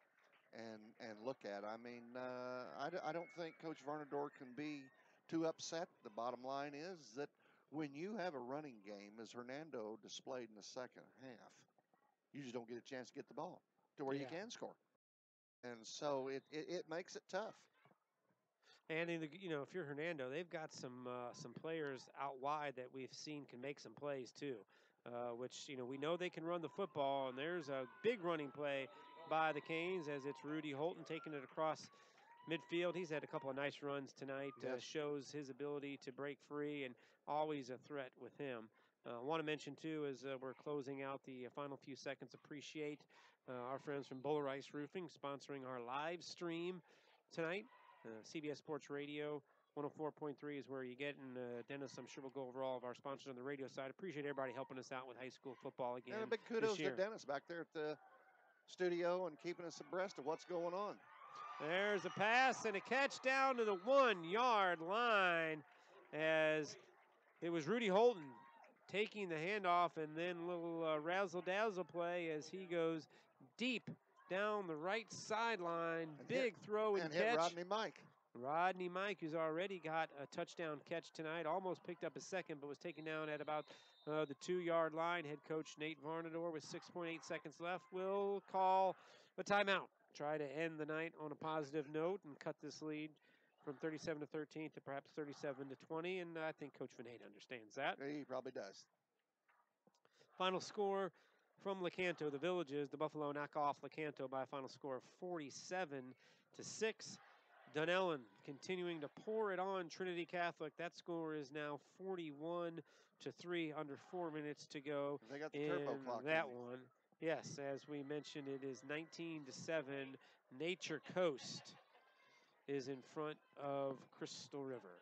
and look at, I mean, I don't think Coach Varnador can be too upset. The bottom line is that when you have a running game, as Hernando displayed in the second half, you just don't get a chance to get the ball to where you can score. And so it makes it tough. And if you're Hernando, they've got some players out wide that we've seen can make some plays too. Which we know they can run the football, and there's a big running play by the Canes as it's Rudy Holton taking it across midfield. He's had a couple of nice runs tonight. Shows his ability to break free, and always a threat with him. I want to mention, too, as we're closing out the final few seconds, appreciate our friends from Bowler Ice Roofing sponsoring our live stream tonight. CBS Sports Radio 104.3 is where you get. And Dennis, I'm sure we'll go over all of our sponsors on the radio side. Appreciate everybody helping us out with high school football again. And a big kudos to Dennis back there at the studio and keeping us abreast of what's going on. There's a pass and a catch down to the 1-yard line, as it was Rudy Holton taking the handoff, and then a little razzle-dazzle play as he goes deep down the right sideline. Big throw and catch. Hit Rodney Mike. Rodney Mike, who's already got a touchdown catch tonight, almost picked up a second, but was taken down at about the 2-yard line. Head coach Nate Varnador with 6.8 seconds left will call a timeout. Try to end the night on a positive note and cut this lead from 37-13 to perhaps 37-20, and I think Coach Veneta understands that. He probably does. Final score from Lecanto, the Villages. The Buffalo knock off Lecanto by a final score of 47-6. Dunellen continuing to pour it on Trinity Catholic. That score is now 41-3, under 4 minutes to go They got the turbo in clock that in. one. Yes, as we mentioned, it is 19-7. Nature Coast is in front of Crystal River.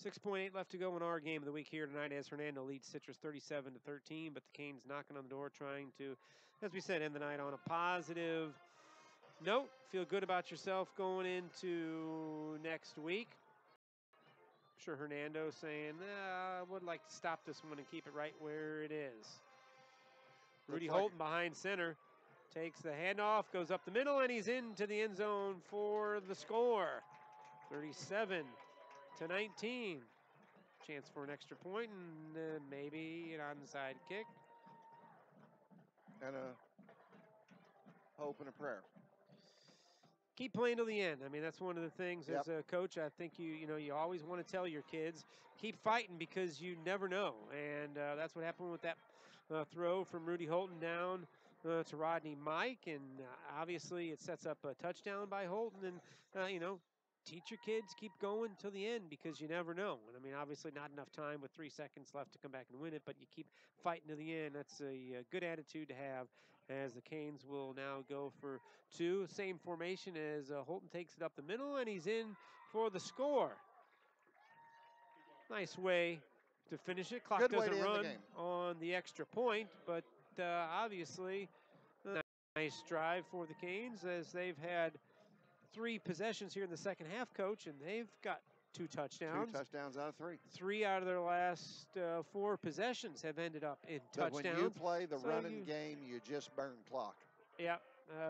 6.8 left to go in our game of the week here tonight as Hernando leads Citrus 37-13, but the Canes knocking on the door trying to, as we said, end the night on a positive note. Feel good about yourself going into next week. I'm sure Hernando saying, I would like to stop this one and keep it right where it is. Rudy Holton behind center takes the handoff, goes up the middle, and he's into the end zone for the score. 37-19. Chance for an extra point and maybe an onside kick. And a hope and a prayer. Keep playing till the end. I mean, that's one of the things as a coach. I think you always want to tell your kids, keep fighting because you never know. And that's what happened with that throw from Rudy Holton down to Rodney Mike. And obviously it sets up a touchdown by Holton. And, teach your kids, keep going till the end because you never know. And I mean, obviously not enough time with 3 seconds left to come back and win it, but you keep fighting to the end. That's a good attitude to have as the Canes will now go for 2. Same formation as Holton takes it up the middle and he's in for the score. Nice way to finish it. Clock doesn't run on the extra point, but obviously a nice drive for the Canes as they've had 3 possessions here in the second half, Coach, and they've got 2 touchdowns. 2 touchdowns out of 3. 3 out of their last 4 possessions have ended up in touchdowns. But when you play the running game, you just burn clock. Yeah,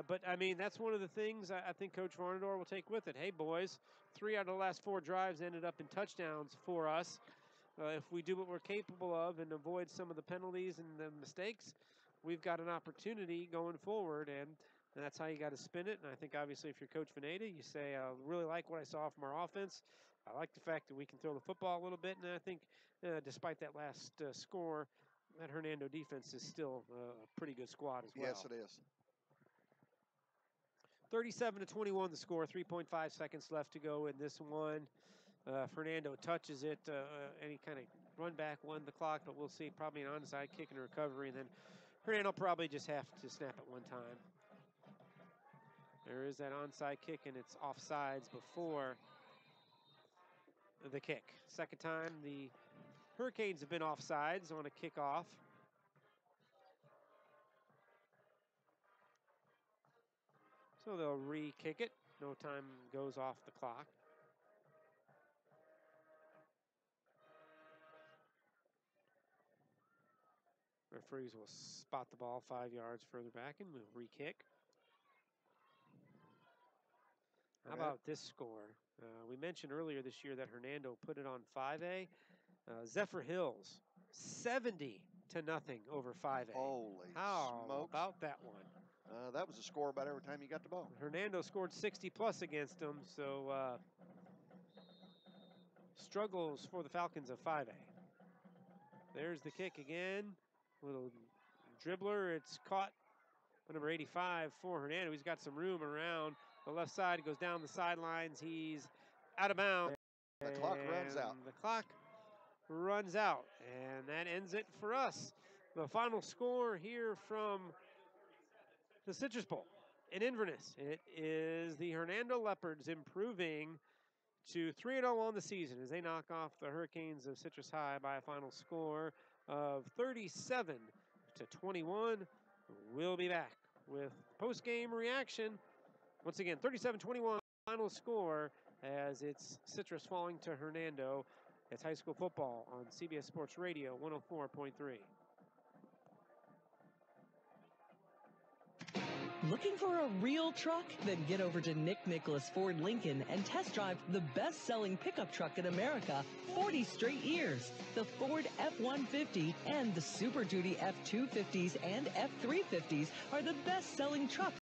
but I mean, that's one of the things I think Coach Varnador will take with it. Hey, boys, 3 out of the last 4 drives ended up in touchdowns for us. If we do what we're capable of and avoid some of the penalties and the mistakes, we've got an opportunity going forward, and that's how you got to spin it. And I think, obviously, if you're Coach Veneta, you say, I really like what I saw from our offense. I like the fact that we can throw the football a little bit, and I think despite that last score, that Hernando defense is still a pretty good squad as well. Yes, it is. 37-21 the score, 3.5 seconds left to go in this one. Fernando touches it, any kind of run back, won the clock, but we'll see probably an onside kick and a recovery, and then Fernando will probably just have to snap it one time. There is that onside kick, and it's offsides before the kick. Second time the Hurricanes have been offsides on a kickoff. So they'll re-kick it. No time goes off the clock. Referees will spot the ball 5 yards further back and we'll re-kick. How about this score? We mentioned earlier this year that Hernando put it on 5A. Zephyr Hills, 70-0 over 5A. Holy How smokes. about that one? That was a score about every time you got the ball. Hernando scored 60+ against them, so struggles for the Falcons of 5A. There's the kick again. Little dribbler. It's caught by number 85 for Hernando. He's got some room around the left side. He goes down the sidelines. He's out of bounds. The clock runs out. The clock runs out, and that ends it for us. The final score here from the Citrus Bowl in Inverness. It is the Hernando Leopards improving to 3-0 on the season as they knock off the Hurricanes of Citrus High by a final score of 37-21. We'll be back with post-game reaction. Once again, 37-21 final score as it's Citrus falling to Hernando. It's high school football on CBS Sports Radio 104.3. Looking for a real truck? Then get over to Nick Nicholas Ford Lincoln and test drive the best-selling pickup truck in America 40 straight years. The Ford F-150 and the Super Duty F-250s and F-350s are the best-selling trucks